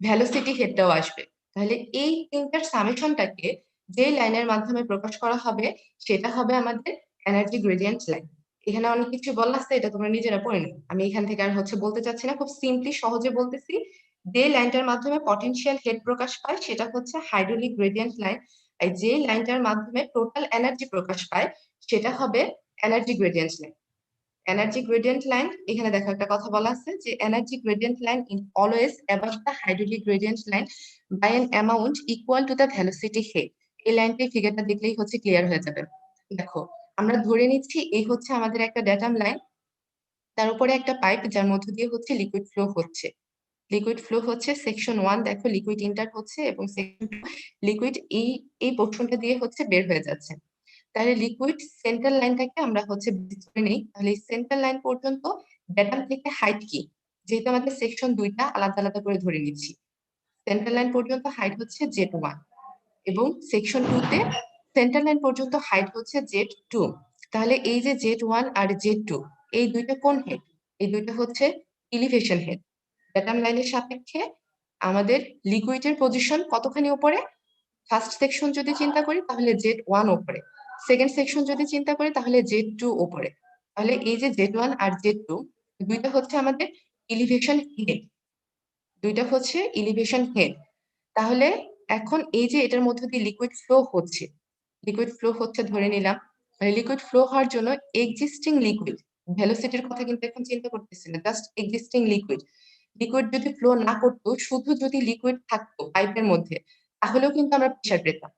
ভেলোসিটি হেডটাও আসবে। তাহলে এই তিনটার সামেশনটাকে যে লাইনের মাধ্যমে প্রকাশ করা হবে সেটা হবে আমাদের এনার্জি গ্রেডিয়েন্ট লাইন। এখানে অনেক কিছু বলা আছে, এটা তোমরা নিজেরা পড়ে নিও, আমি এখান থেকে আর হচ্ছে বলতে চাচ্ছি না, খুব সিম্পলি সহজে বলতেছি। যে লাইনটার মাধ্যমে পটেনশিয়াল হেড প্রকাশ পায় সেটা হচ্ছে হাইড্রোলিক গ্রেডিয়েন্ট লাইন, আর যে লাইনটার মাধ্যমে টোটাল এনার্জি প্রকাশ পায় সেটা হবে energy gradient line. Energy gradient line, এখানে দেখো একটা কথা বলা আছে যে energy gradient line in always above the hydraulic gradient line by an amount equal to the velocity head. এই লাইনটি ফিগারটা দেখলেই হচ্ছে ক্লিয়ার হয়ে যাবে। দেখো আমরা ধরে নিচ্ছি এই হচ্ছে আমাদের একটা ড্যাটাম লাইন, তার উপরে একটা পাইপ যার মধ্য দিয়ে হচ্ছে লিকুইড ফ্লো হচ্ছে। লিকুইড ফ্লো হচ্ছে সেকশন 1, দেখো লিকুইড ইন্টার হচ্ছে এবং সেকশন 2 লিকুইড এই পোর্শনটা দিয়ে হচ্ছে বের হয়ে যাচ্ছে। তাহলে লিকুইড সেন্ট্রাল লাইনটাকে আমরা হচ্ছে ধরে নেই। তাহলে সেন্ট্রাল লাইন পর্যন্ত ড্যাটাম থেকে হাইট কি, যেহেতু আমাদের সেকশন 2টা আলাদা আলাদা করে ধরে নিচ্ছি, সেন্ট্রাল লাইন পর্যন্ত হাইট হচ্ছে Z1 এবং সেকশন 2তে সেন্ট্রাল লাইন পর্যন্ত হাইট হচ্ছে Z2। তাহলে এই যে Z1 আর Z2 এই দুইটা কোন হেড? এই দুইটা হচ্ছে ইলিভেশন হেড। ড্যাটাম লাইনের সাপেক্ষে আমাদের লিকুইডের পজিশন কতখানি উপরে? ফার্স্ট সেকশন যদি চিন্তা করি তাহলে Z1 উপরে, সেকেন্ড সেকশন যদি চিন্তা করি তাহলে Z2 উপরে। তাহলে এই যে Z1 আর Z2 দুইটা হচ্ছে আমাদের ইলিভেশন হেড, দুইটা হচ্ছে ইলিভেশন হেড। তাহলে এখন এই যে এটার মধ্যে দিয়ে লিকুইড ফ্লো হচ্ছে, লিকুইড ফ্লো হচ্ছে ধরে নিলাম, মানে লিকুইড ফ্লো হওয়ার জন্য এক্সিস্টিং লিকুইড, ভেলোসিটির কথা কিন্তু এখন চিন্তা করতেছি না, জাস্ট এক্সিস্টিং লিকুইড, লিকুইড যদি ফ্লো না করতো, শুধু যদি লিকুইড থাকতো পাইপের মধ্যে, তাহলেও কিন্তু আমরা প্রেসার পেতাম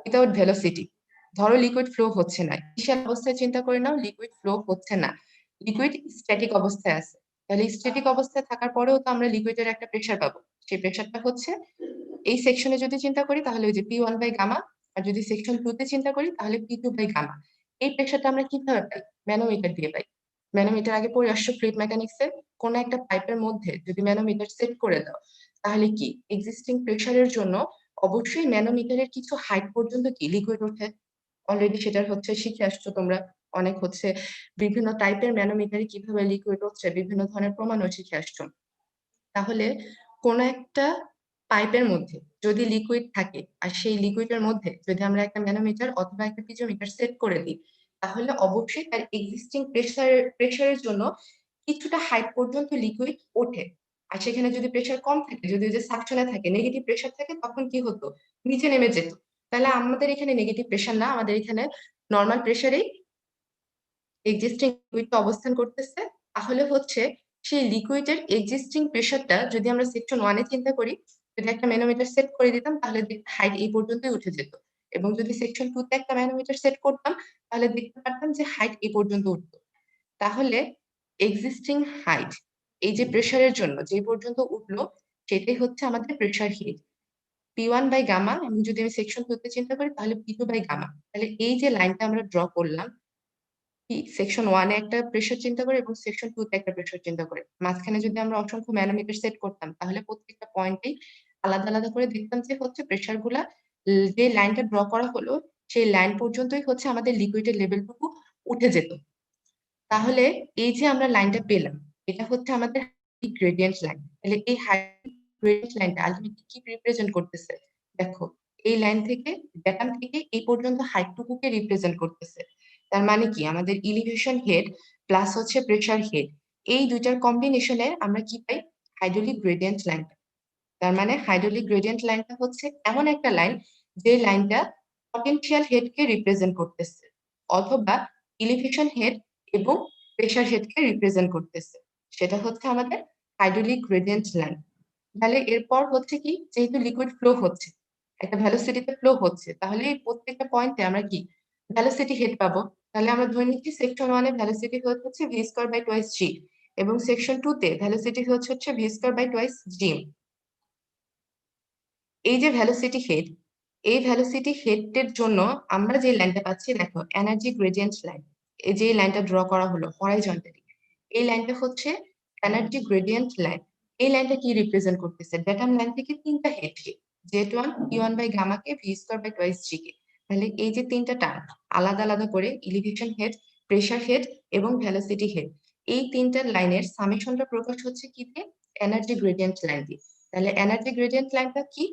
উইদাউট ভেলোসিটি। ধরো লিকুইড ফ্লো হচ্ছে না, ইনিশিয়াল অবস্থায় চিন্তা করে নাও লিকুইড ফ্লো হচ্ছে না, লিকুইড স্ট্যাটিক অবস্থায় আছে। তাহলে স্ট্যাটিক অবস্থায় থাকার পরেও তো আমরা লিকুইডের একটা প্রেসার পাবো, সেই প্রেসারটা হচ্ছে এই সেকশনে যদি চিন্তা করি তাহলে ওই যে P1 বাই গামা, আর যদি সেকশন 2তে চিন্তা করি তাহলে P2 বাই গামা। এই প্রেসারটা আমরা কিভাবে পাই? ম্যানোমিটার দিয়ে পাই। ম্যানোমিটার আগে পড়ে আসছো ফ্লুইড মেকানিক্সে, কোন একটা পাইপের মধ্যে যদি ম্যানোমিটার সেট করে দাও তাহলে কি এক্সিস্টিং প্রেসারের জন্য অবশ্যই ম্যানোমিটারের কিছু হাইট পর্যন্ত কি লিকুইড ওঠে। অলরেডি সেটা হচ্ছে শিখে আসছো তোমরা, অনেক হচ্ছে বিভিন্ন টাইপের ম্যানোমিটারে কিভাবে লিকুইড হচ্ছে বিভিন্ন ধরনের প্রমাণও শিখে আসছো। তাহলে কোন একটা পাইপের মধ্যে যদি লিকুইড থাকে আর সেই লিকুইডের মধ্যে যদি আমরা একটা ম্যানোমিটার অথবা একটা পিজোমিটার সেট করে দিই, তাহলে অবশ্যই তার এক্সিস্টিং প্রেসারের জন্য কিছুটা হাইট পর্যন্ত লিকুইড ওঠে। আর সেখানে যদি প্রেসার কম থাকে, যদি ওই যে সাকশনে থাকে, নেগেটিভ প্রেসার থাকে, তখন কি হতো, নিচে নেমে যেত। তাহলে আমাদের এখানে নেগেটিভ প্রেসার না, আমাদের এখানে নর্মাল প্রেসারেই এক্সিস্টিং লিকুইডটা অবস্থান করতেছে। তাহলে হচ্ছে সেই লিকুইডের এক্সিস্টিং প্রেসারটা যদি আমরা সেকশন 1-এ চিন্তা করি, যদি একটা ম্যানোমিটার সেট করে দিতাম তাহলে হাইট এই পর্যন্তই উঠে যেত, এবং যদি সেকশন 2-তে একটা ম্যানোমিটার সেট করতাম তাহলে দেখতে পারতাম যে হাইট এই পর্যন্ত উঠতো। তাহলে এক্সিস্টিং হাইট এই যে প্রেসারের জন্য যে পর্যন্ত উঠলো সেটাই হচ্ছে আমাদের pressure head. P1 by gamma, আমি যদি আমি সেকশন 2-তে চিন্তা করি তাহলে P2 বাই গামা। তাহলে এই যে লাইনটা আমরা ড্র করলাম, সেকশন 1-এ একটা প্রেসার চিন্তা করে এবং সেকশন 2-তে একটা প্রেসার চিন্তা করে, মাঝখানে যদি আমরা অসংখ্য ম্যানোমিটার সেট করতাম তাহলে প্রত্যেকটা পয়েন্টেই আলাদা আলাদা করে দেখতাম যে হচ্ছে প্রেসার গুলা যে লাইনটা ড্র করা হলো সেই লাইন পর্যন্তই হচ্ছে আমাদের লিকুইডের লেভেলটুকু উঠে যেত। তাহলে এই যে আমরা লাইনটা পেলাম, এটা হচ্ছে আমাদের গ্রেডিয়েন্ট লাইন। তাহলে এই হাই গ্রেডিয়েন্ট লাইনটা আলটিমেটলি কি রিপ্রেজেন্ট করতেছে, দেখো এই লাইন থেকে ডেটাম থেকে এই পর্যন্ত হাইটটুকুকে রিপ্রেজেন্ট করতেছে। তার মানে কি আমাদের ইলিভেশন হেড প্লাস হচ্ছে প্রেসার হেড, এই দুইটার কম্বিনেশনে আমরা কি পাই, হাইড্রোলিক গ্রেডিয়েন্ট লাইনটা। তার মানে হাইড্রোলিক গ্রেডিয়েন্ট লাইনটা হচ্ছে এমন একটা লাইন যে লাইনটা পটেনশিয়াল হেডকে রিপ্রেজেন্ট করতেছে, অথবা ইলিভেশন হেড এবং প্রেসার হেডকে রিপ্রেজেন্ট করতেছে। সেটা হচ্ছে আমাদের হাইড্রোলিক গ্রেডিয়েন্ট লাইন। তাহলে এরপর হচ্ছে কি, যেহেতু লিকুইড ফ্লো হচ্ছে, একটা ভ্যালোসিটিতে ফ্লো হচ্ছে, তাহলে এই প্রত্যেকটা পয়েন্টে আমরা কি ভ্যালোসিটি হেড পাবো। তাহলে আমরা ধরে নিচ্ছি সেকশন 1-এ ভ্যালোসিটি হচ্ছে ভি স্কয়ার বাই টুয়াইস জি, এবং সেকশন 2-তে ভ্যালোসিটি হচ্ছে ভি স্কয়ার বাই টুয়াইস জি। এই যে ভ্যালোসিটি হেড, এই ভ্যালোসিটি হেডের জন্য আমরা যে লাইনটা পাচ্ছি, দেখো এনার্জি গ্রেডিয়েন্ট লাইন, এই যে লাইনটা ড্র করা হলো হরাইজন্টালি, এই লাইনটা হচ্ছে এনার্জি গ্রেডিয়েন্ট লাইন। এই লাইনটা কি রিপ্রেজেন্ট করতেছে, ডেটাম লাইন থেকে তিনটা হেডকে, Z1 P1 বাই গামাকে V square by twice G কে। তাহলে এই যে তিনটা টার্ম আলাদা আলাদা করে ইলিভেশন হেড, প্রেসার হেড এবং ভ্যালোসিটি হেড, এই তিনটা লাইনের সামেশনটা প্রকাশ হচ্ছে কি দিয়ে, এনার্জি গ্রেডিয়েন্ট লাইন দিয়ে। তাহলে এনার্জি গ্রেডিয়েন্ট লাইনটা কি,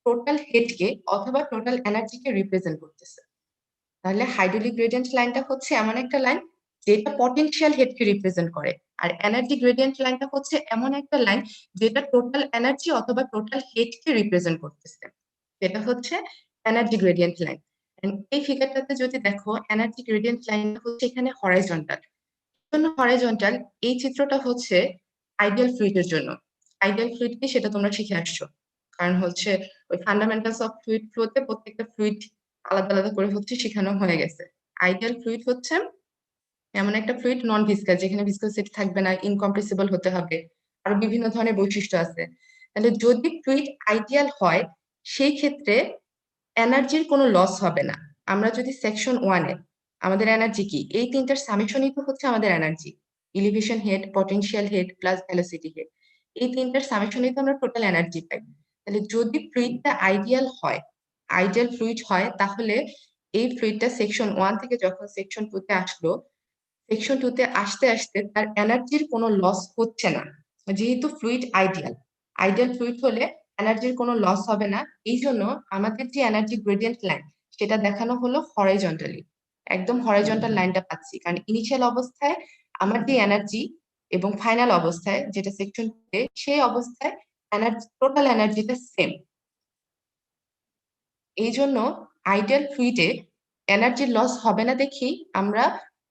টোটাল হেডকে অথবা টোটাল এনার্জিকে রিপ্রেজেন্ট করতেছে। তাহলে হাইড্রোলিক গ্রেডিয়েন্ট লাইনটা হচ্ছে এমন একটা লাইন যেটা পটেনশিয়াল হেডকে রিপ্রেজেন্ট করে, আর এনার্জি গ্রেডিয়েন্ট লাইনটা হচ্ছে এমন একটা লাইন যেটা টোটাল এনার্জি অথবা টোটাল হেডকে রিপ্রেজেন্ট করতেছে, সেটা হচ্ছে এনার্জি গ্রেডিয়েন্ট লাইন। এই ফিগারটাতে যদি দেখো, এনার্জি গ্রেডিয়েন্ট লাইনটা হচ্ছে এখানে হরাইজন্টাল। হরাইজন্টাল এই চিত্রটা হচ্ছে আইডিয়াল ফ্লুইডের জন্য। আইডিয়াল ফ্লুইড কি সেটা তোমরা শিখে আসছো, কারণ হচ্ছে ওই ফান্ডামেন্টালস অফ ফ্লুইড ফ্লোতে প্রত্যেকটা ফ্লুইড আলাদা আলাদা করে হচ্ছে শেখানো হয়ে গেছে। আইডিয়াল ফ্লুইড হচ্ছে এমন একটা ফ্লুইড নন ভিসকাস, যেখানে ভিসকোসিটি থাকবে না, ইনকম্প্রেসিবল হতে হবে, আরো বিভিন্ন ধরনের বৈশিষ্ট্য আছে। তাহলে যদি ফ্লুইড আইডিয়াল হয় সেই ক্ষেত্রে এনার্জির কোনো লস হবে না। আমরা যদি সেকশন 1-এ আমাদের এনার্জি কি, এই তিনটার সামেশনই তো হচ্ছে আমাদের energy, elevation head, potential had plus velocity head, এই তিনটার সামেশনই তো আমরা টোটাল এনার্জি পাই। তাহলে যদি ফ্লুইডটা আইডিয়াল হয়, আইডিয়াল ফ্লুইড হয়, তাহলে এই ফ্লুইডটা সেকশন 1 থেকে যখন সেকশন 2-তে আসলো, সেকশন 2-তে আসতে আসতে তার এনার্জির কোনো লস হচ্ছে না, যেহেতু ফ্লুইড আইডিয়াল। আইডিয়াল ফ্লুইড হলে এনার্জির কোনো লস হবে না, এই জন্য আমাদের যে এনার্জি গ্রেডিয়েন্ট লাইন সেটা দেখানো হলো হরাইজন্টালি, একদম হরাইজন্টাল লাইনটা পাচ্ছি, কারণ ইনিশিয়াল অবস্থায় আমার যে এনার্জি এবং ফাইনাল অবস্থায় যেটা সেকশন 2-তে, সেই অবস্থায় এনার্জি টোটাল এনার্জিটা সেম। এই জন্য আইডিয়াল ফ্লুইডে এনার্জি লস হবে না দেখেই আমরা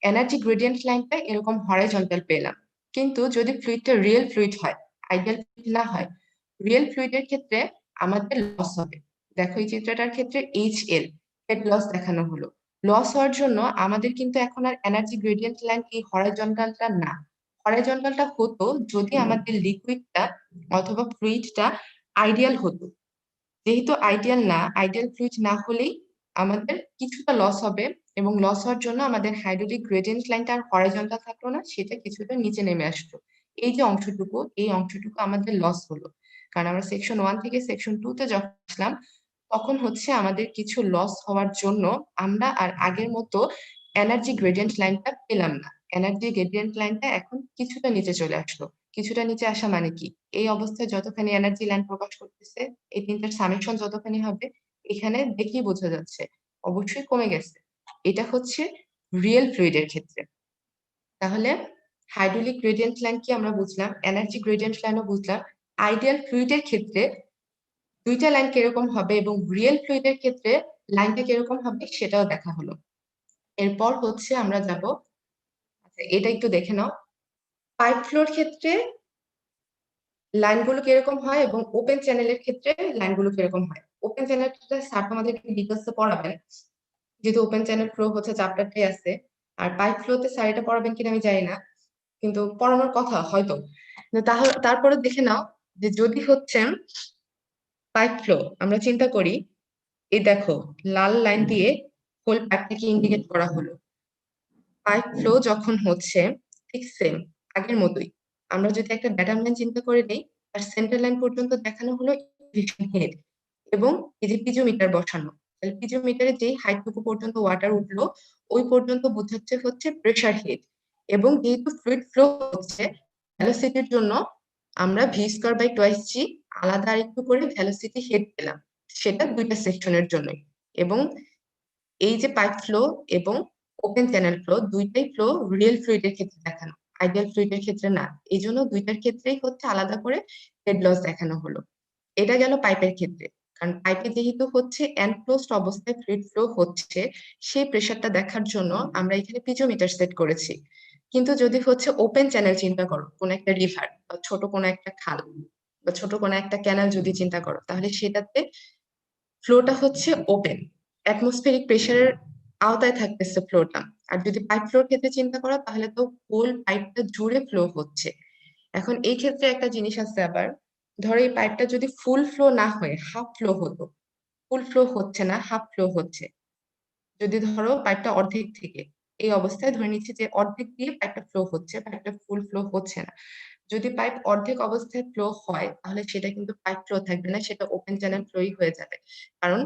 এনার্জি গ্রেডিয়েন্ট লাইনটা এরকম হরাইজন্টাল পেলাম। কিন্তু যদি ফ্লুইডটা রিয়েল ফ্লুইড হয়, আইডিয়াল ফ্লুইড না হয়, রিয়েল ফ্লুইডের ক্ষেত্রে আমাদের লস হবে। দেখো এই চিত্রটার ক্ষেত্রে HL হেড লস দেখানো হলো। লস হওয়ার জন্য আমাদের কিন্তু এখন আর এনার্জি গ্রেডিয়েন্ট লাইন এই হরাইজন্টালটা না, হরাইজন্টালটা হতো যদি আমাদের লিকুইডটা অথবা ফ্লুইডটা আইডিয়াল হতো। যেহেতু আইডিয়াল না, আইডিয়াল ফ্লুইড না হলেই আমাদের কিছুটা লস হবে, এবং লস হওয়ার জন্য আমাদের হাইড্রোলিক গ্রেডিয়েন্ট লাইনটা আর হরাইজন্টাল থাকলো না, সেটা কিছুটা নিচে নেমে আসলো। এই যে অংশটুকু, এই অংশটুকু আমাদের লস হলো। কারণ আমরা সেকশন 1 থেকে সেকশন 2 তে যখন আসলাম তখন হচ্ছে আমাদের কিছু লস হওয়ার জন্য আমরা আর আগের মতো এনার্জি গ্রেডিয়েন্ট লাইনটা পেলাম না। এনার্জি গ্রেডিয়েন্ট লাইনটা এখন কিছুটা নিচে চলে আসলো। কিছুটা নিচে আসা মানে কি, এই অবস্থায় যতখানি এনার্জি লাইন প্রকাশ করতেছে এই তিনটার সামেশন যতখানি হবে এখানে দেখেই বোঝা যাচ্ছে অবশ্যই কমে গেছে। এটা হচ্ছে রিয়েল ফ্লুইডের ক্ষেত্রে। তাহলে হাইড্রোলিক গ্রেডিয়েন্ট লাইন কি আমরা বুঝলাম, এনার্জি গ্রেডিয়েন্ট লাইনও বুঝলাম। আইডিয়াল ফ্লুইডের ক্ষেত্রে দুইটা লাইন কিরকম হবে এবং রিয়েল ফ্লুইডের ক্ষেত্রে লাইনটা কিরকম হবে সেটাও দেখা হলো। এরপর হচ্ছে আমরা যাব, আচ্ছা এটা একটু দেখে নাও, পাইপ ফ্লোর ক্ষেত্রে লাইনগুলো কিরকম হয় এবং ওপেন চ্যানেলের ক্ষেত্রে লাইনগুলো কিরকম হয়। ওপেন চ্যানেলটা স্যার আমাদেরকে ডিটেইলসে পড়াবেন, যেহেতু ওপেন চ্যানেল ফ্লো হচ্ছে চ্যাপ্টারটাই আছে। আর পাইপ ফ্লোতে স্যার এটা পড়াবেন কিনা আমি জানি না, কিন্তু পড়ানোর কথা হয়তো। তাহলে তারপরে দেখে নাও যে যদি হচ্ছে পাইপ ফ্লো আমরা চিন্তা করি, এই দেখো লাল লাইন দিয়ে হোল পাইপটাকে ইন্ডিকেট করা হলো। পাইপ ফ্লো যখন হচ্ছে ঠিক সেম আগের মতোই, আমরা যদি একটা ড্যাটাম লাইন চিন্তা করে নেই, তার সেন্টার লাইন পর্যন্ত দেখানো হলো ইলিভেশন হেড এবং এই যে পিজোমিটার বসানো। তাহলে পিজোমিটারে যেই হাইটটুকু পর্যন্ত ওয়াটার উঠলো ওই পর্যন্ত বোঝাচ্ছে হচ্ছে প্রেসার হেড। এবং যেহেতু ফ্লুইড ফ্লো হচ্ছে, ভ্যালোসিটির জন্য আমরা ভি স্কয়ার বাই টুয়াইস জি আলাদা আরেকটু করে ভ্যালোসিটি হেড পেলাম, সেটা দুইটা সেকশনের জন্যই। এবং এই যে পাইপ ফ্লো এবং ওপেন চ্যানেল ফ্লো দুইটাই ফ্লো রিয়েল ফ্লুইডের ক্ষেত্রে দেখানো, আইডিয়াল ফ্লুইডের ক্ষেত্রে না। এই জন্য দুইটার ক্ষেত্রেই হচ্ছে আলাদা করে হেড লস দেখানো হলো। এটা গেল পাইপের ক্ষেত্রে, কারণ পাইপে যেহেতু হচ্ছে এনক্লোজড অবস্থায় ফ্লুইড ফ্লো হচ্ছে সেই প্রেসারটা দেখার জন্য আমরা এখানে পিজোমিটার সেট করেছি। কিন্তু যদি হচ্ছে ওপেন চ্যানেল চিন্তা করো, কোন একটা রিভার বা ছোট কোনো একটা খাল বা ছোট কোনো একটা ক্যানাল যদি চিন্তা করো, তাহলে সেটাতে ফ্লোটা হচ্ছে ওপেন, অ্যাটমসফেরিক প্রেসারের আওতায় থাকতেছে ফ্লোটা। আর যদি পাইপ ফ্লোর ক্ষেত্রে চিন্তা করো তাহলে তো হোল পাইপটা জুড়ে ফ্লো হচ্ছে। এখন এই ক্ষেত্রে একটা জিনিস আছে আবার, ধরো এই পাইপটা যদি ফুল ফ্লো না হয়ে হাফ ফ্লো হতো, ফুল ফ্লো হচ্ছে না হাফ ফ্লো হচ্ছে, যদি ধরো পাইপটা অর্ধেক থেকে, এই অবস্থায় ধরে নিচ্ছি যে অর্ধেক দিয়ে পাইপটা ফ্লো হচ্ছে, পাইপটা ফুল ফ্লো হচ্ছে না। যদি পাইপ অর্ধেক অবস্থায় ফ্লো হয় তাহলে সেটা কিন্তু পাইপ ফ্লো থাকবে না, সেটা ওপেন চ্যানেল ফ্লোই হয়ে যাবে। কারণ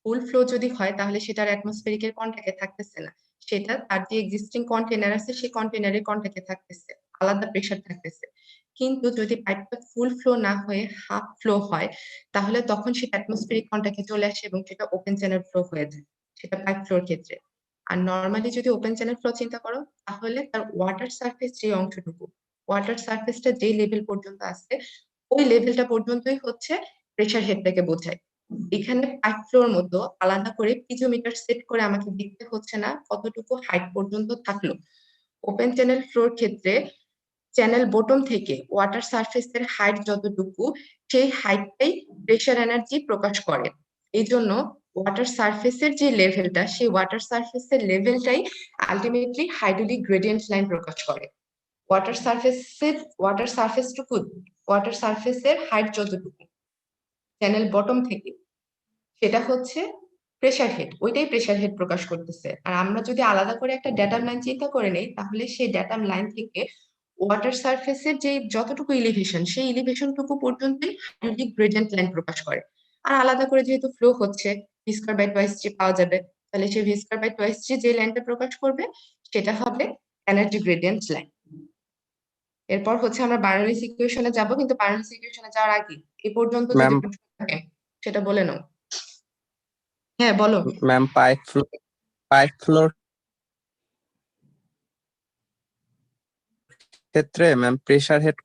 ফুল ফ্লো যদি হয় তাহলে সেটার অ্যাটমসফেরিকের কন্টাক্টে থাকতেছে না, সেটা তার যে এক্সিস্টিং কন্টেনার আছে সেই কন্টেনারের কন্টাক্টে থাকতেছে, আলাদা প্রেসার থাকতেছে। কিন্তু যদি পাইপটা ফুল ফ্লো না হয়ে হাফ ফ্লো হয় তাহলে তখন সেটা অ্যাটমসফেরিক কন্টাক্টে চলে আসে এবং সেটা ওপেন চ্যানেল ফ্লো হয়ে যায়, সেটা পাইপ ফ্লোর ক্ষেত্রে। আর নর্মালি যদি ওপেন চ্যানেল ফ্লো চিন্তা করো তাহলে তার ওয়াটার সারফেস যে অংশটুকু, ওয়াটার সারফেসটা যে লেভেল পর্যন্ত আসছে ওই লেভেলটা পর্যন্তই হচ্ছে প্রেসার হেডটাকে বোঝায়। এখানে পাইপ ফ্লোর মতো আলাদা করে পিজোমিটার সেট করে আমাকে দেখতে হচ্ছে না কতটুকু হাইট পর্যন্ত থাকলো। ওপেন চ্যানেল ফ্লোর ক্ষেত্রে চ্যানেল বটম থেকে ওয়াটার সারফেসের হাইট যতটুকু সেই হাইটটাই প্রেসার এনার্জি প্রকাশ করে। এই জন্য ওয়াটার সারফেসের যে লেভেলটা সেই ওয়াটার সারফেসের লেভেলটাই আলটিমেটলি হাইড্রোলিক গ্রেডিয়েন্ট লাইন প্রকাশ করে। ওয়াটার সারফেসের হাইট যতটুকু চ্যানেল বটম থেকে সেটা হচ্ছে প্রেসার হেড, ওইটাই প্রেসার হেড প্রকাশ করতেছে। আর আমরা যদি আলাদা করে একটা ড্যাটাম লাইন চিন্তা করে নেই তাহলে সেই ড্যাটাম লাইন থেকে ওয়াটার সারফেসের যে যতটুকু ইলিভেশন সেই ইলিভেশনটুকু পর্যন্তই হাইড্রোলিক গ্রেডিয়েন্ট লাইন প্রকাশ করে। আর আলাদা করে যেহেতু ফ্লো হচ্ছে ভি স্কয়ার বাই টুয়াইস জি পাওয়া যাবে, তাহলে সেই ভি স্কয়ার বাই টুয়াইস জি যে লাইনটা প্রকাশ করবে সেটা হবে এনার্জি গ্রেডিয়েন্ট লাইন। এরপর হচ্ছে আমরা বার্নৌলিস ইকুয়েশনে যাব, কিন্তু বার্নৌলিস ইকুয়েশনে যাওয়ার আগে এই পর্যন্ত যদি
ম্যাম
প্রশ্ন থাকে সেটা বলে নাও। হ্যাঁ বলো।
ম্যাম পাইপ ফ্লোর ক্ষেত্রে ম্যাম প্রেসার হেড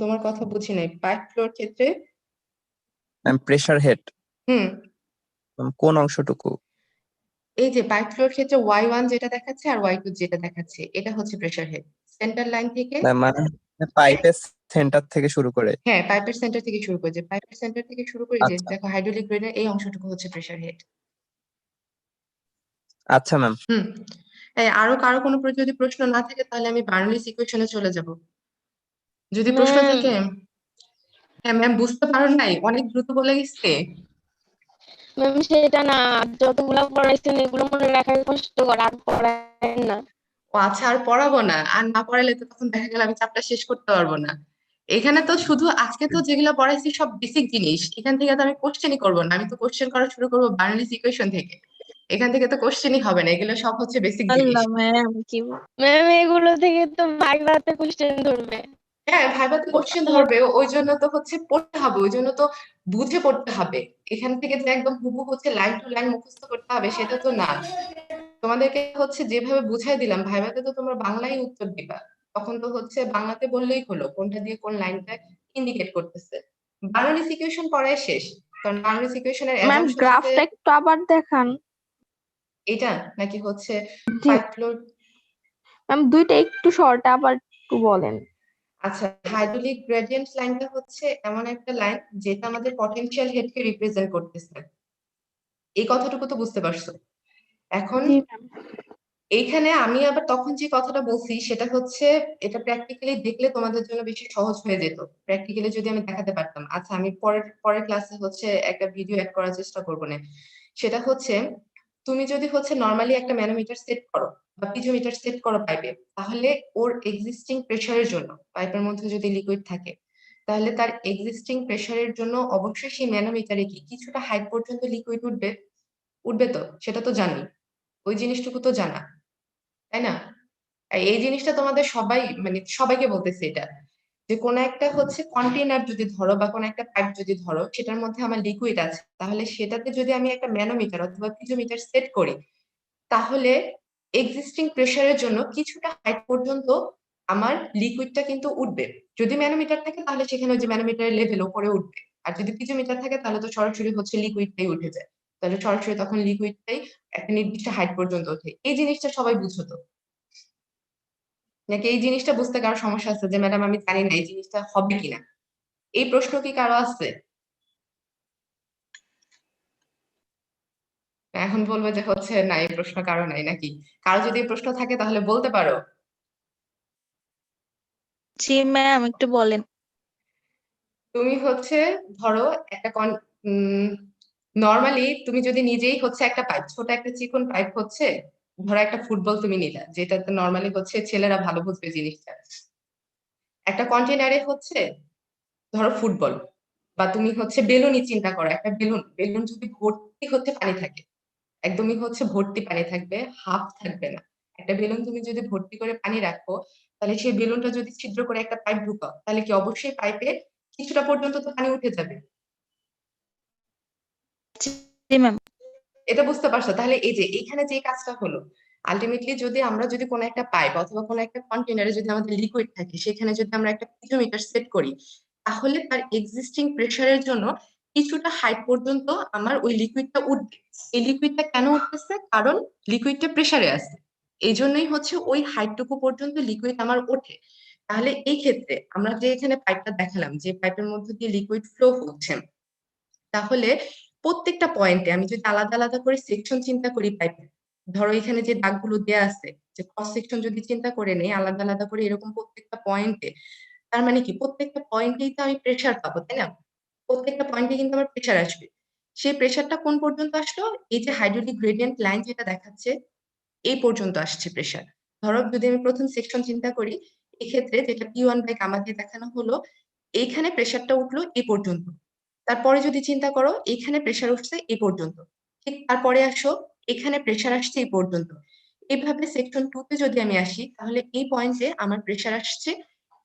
তোমার কথা বুঝি নাই, পাইপ ফ্লোর ক্ষেত্রে
ম্যাম প্রেসার হেড
হুম
কোন অংশটুকু?
এই যে পাইপ ফ্লোর ক্ষেত্রে y1 যেটা দেখাচ্ছে আর y2 যেটা দেখাচ্ছে এটা হচ্ছে প্রেসার হেড। সেন্টার লাইন থেকে
ম্যাম মানে পাইপের সেন্টার থেকে শুরু করে।
হ্যাঁ পাইপের সেন্টার থেকে শুরু করে, যে পাইপের সেন্টার থেকে শুরু করে যে
আচ্ছা
দেখো হাইড্রোলিক গ্রেডের এই অংশটুকু হচ্ছে প্রেসার হেড।
আচ্ছা ম্যাম।
আরো কারো কোনো যদি প্রশ্ন না থাকে তাহলে আমি বার্নৌলিস ইকুয়েশনে চলে যাব। যদি প্রশ্ন
ম্যাম
থাকে। হ্যাঁ ম্যাম বুঝতে পারো নাই, অনেক দ্রুত বলে গেছে।
ম্যাম সেটা না, যতগুলো পড়াইছেন এগুলো মনে রাখার কষ্টকর, আর পড়ায় না।
ও আচ্ছা, আর পড়াবো না, আর না পড়ালে তো তখন দেখা গেল আমি চাপটা শেষ করতে পারবো না। এখানে তো শুধু আজকে তো যেগুলো পড়াইছি সব বেসিক জিনিস, এখান থেকে তো আমি কোশ্চেনই করবো না, আমি তো কোশ্চেন করা শুরু করবো বার্নলিস ইকুয়েশন থেকে। এখান থেকে তো কোশ্চেনই হবে না, এগুলো সব হচ্ছে বেসিক জিনিস।
আল্লাহ ম্যাম, কি ম্যাম, এগুলো থেকে তো ভাইভাতে কোশ্চেন ধরবে।
হ্যাঁ, ভাইভাতে কোশ্চেন ধরবে, ওই জন্য তো হচ্ছে পড়তে হবে, ওই জন্য তো বুঝে পড়তে হবে। এখান থেকে যে একদম হুবহু হচ্ছে লাইন টু লাইন মুখস্থ করতে হবে সেটা তো না। তোমাদেরকে হচ্ছে যেভাবে বুঝাই দিলাম, ভাইভাতে তো তোমরা বাংলায় উত্তর দিবা, তখন তো হচ্ছে বাংলাতে বললেই হলো কোনটা দিয়ে কোন লাইনটা ইন্ডিকেট করতেছে। বার্নলিস ইকুয়েশন পড়ায় শেষ, কারণ বার্নলিস ইকুয়েশনের
ম্যাম,
অ্যাজাম্পশন আছে।
গ্রাফটা একটু আবার দেখান।
এটা নাকি হচ্ছে
জি
5 ফ্লোর?
ম্যাম, দুইটা একটু শর্ট, আবার একটু বলেন।
আচ্ছা, হাইড্রোলিক গ্রেডিয়েন্ট লাইনটা হচ্ছে এমন একটা লাইন যেটা আমাদের পটেনশিয়াল হেডকে রিপ্রেজেন্ট করতেছে। এই কথাটুকু তো বুঝতে পারছো? এখন
জি ম্যাম।
এইখানে আমি আবার তখন যে কথাটা বলছি সেটা হচ্ছে এটা প্র্যাকটিক্যালি দেখলে তোমাদের জন্য বেশি সহজ হয়ে যেত, প্র্যাকটিক্যালি যদি আমি দেখাতে পারতাম। আচ্ছা, আমি পরের পরের ক্লাসে হচ্ছে একটা ভিডিও অ্যাড করার চেষ্টা করবো না। সেটা হচ্ছে তুমি যদি হচ্ছে নর্মালি একটা ম্যানোমিটার সেট করো বা পিজোমিটার সেট করো পাইপে, তাহলে ওর এক্সিস্টিং প্রেসারের জন্য, পাইপের মধ্যে যদি লিকুইড থাকে তাহলে তার এক্সিস্টিং প্রেসারের জন্য অবশ্যই সেই ম্যানোমিটারে কি কিছুটা হাইট পর্যন্ত লিকুইড উঠবে। উঠবে তো, সেটা তো জানি, ওই জিনিসটুকু তো জানা, তাই না? আর এই জিনিসটা তোমাদের সবাই মানে সবাইকে বলতেছে এটা, যে কোন একটা হচ্ছে কন্টেনার যদি ধরো বা কোন একটা পাইপ যদি ধরো সেটার মধ্যে আমার লিকুইড আছে, তাহলে সেটাতে যদি আমি একটা ম্যানোমিটার অথবা পিজোমিটার সেট করি তাহলে এক্সিস্টিং প্রেসারের জন্য কিছুটা হাইট পর্যন্ত আমার লিকুইডটা কিন্তু উঠবে। যদি ম্যানোমিটার থাকে তাহলে সেখানে ওই যে ম্যানোমিটারের লেভেল উপরে উঠবে, আর যদি পিজোমিটার থাকে তাহলে তো সরাসরি হচ্ছে লিকুইডটাই উঠে যায়, তাহলে সরাসরি তখন লিকুইডটাই একটা নির্দিষ্ট হাইট পর্যন্ত ওঠে। এই জিনিসটা সবাই বুঝো তো, নাকি এই জিনিসটা বুঝতে কারো সমস্যা আছে যে ম্যাডাম আমি জানি না এই জিনিসটা হবে কিনা? এই প্রশ্ন কি কারো আছে? এখন বলবো যে হচ্ছে না, এই প্রশ্ন কারো নাই নাকি? কারো যদি এই প্রশ্ন থাকে তাহলে বলতে পারো।
জি ম্যাম, একটু বলেন।
তুমি হচ্ছে ধরো একটা নর্মালি তুমি যদি নিজেই হচ্ছে একটা পাইপ, ছোট একটা চিকন পাইপ হচ্ছে, ধরো একটা ফুটবল তুমি নিলা, যেটাতে নর্মালি হচ্ছে ছেলেরা ভালো বুঝবে জিনিসটা। একটা কন্টেনারে হচ্ছে ধরো ফুটবল, বা তুমি হচ্ছে বেলুনই চিন্তা করো, একটা বেলুন, বেলুন যদি ভর্তি হচ্ছে পানি থাকে, একদমই হচ্ছে ভর্তি পানি থাকবে, হাফ থাকবে না। একটা বেলুন তুমি যদি ভর্তি করে পানি রাখো, তাহলে সেই বেলুনটা যদি ছিদ্র করে একটা পাইপ ঢুকাও, তাহলে কি অবশ্যই পাইপে কিছুটা পর্যন্ত তো পানি উঠে যাবে।
জি ম্যাম।
এটা বুঝতে পারছো? তাহলে এই যে এখানে যে কাজটা হলো, আলটিমেটলি যদি আমরা যদি কোনো একটা পাইপ অথবা কোনো একটা কন্টেনারে যদি আমাদের লিকুইড থাকে সেখানে যদি আমরা একটা পিজোমিটার সেট করি, তাহলে তার এক্সিস্টিং প্রেসারের জন্য কিছুটা হাইট পর্যন্ত আমার ওই লিকুইডটা উঠবে। এই লিকুইডটা কেন উঠতেছে? কারণ লিকুইডটা প্রেসারে আছে, এই জন্যই হচ্ছে ওই হাইটটুকু পর্যন্ত লিকুইড আমার ওঠে। তাহলে এই ক্ষেত্রে আমরা যে এখানে পাইপটা দেখালাম, যে পাইপের মধ্যে দিয়ে লিকুইড ফ্লো হচ্ছে, তাহলে প্রত্যেকটা পয়েন্টে আমি যদি আলাদা আলাদা করে সেকশন চিন্তা করি পাইপে, ধরো এখানে যে দাগগুলো দেয়া আছে, যে ক্রস সেকশন যদি চিন্তা করে নেই আলাদা আলাদা করে এরকম প্রত্যেকটা পয়েন্টে, তার মানে কি প্রত্যেকটা পয়েন্টেই তো আমি প্রেসার পাবো, তাই না? প্রত্যেকটা পয়েন্টে কিন্তু আমার প্রেসার আসবে। সেই প্রেসারটা কোন পর্যন্ত আসলো? এই যে হাইড্রোলিক গ্রেডিয়েন্ট লাইন যেটা দেখাচ্ছে এই পর্যন্ত আসছে প্রেসার। ধরো যদি আমি প্রথম সেকশন চিন্তা করি, এক্ষেত্রে যেটা P1 বাই গামা দিয়ে দেখানো হলো, এইখানে প্রেসারটা উঠলো এই পর্যন্ত। তারপরে যদি চিন্তা করো এখানে প্রেসার উঠছে এই পর্যন্ত, ঠিক তারপরে আসো এখানে প্রেসার আসছে এই পর্যন্ত। এইভাবে সেকশন 2 তে যদি আমি আসি তাহলে এই পয়েন্টে আমার প্রেসার আসছে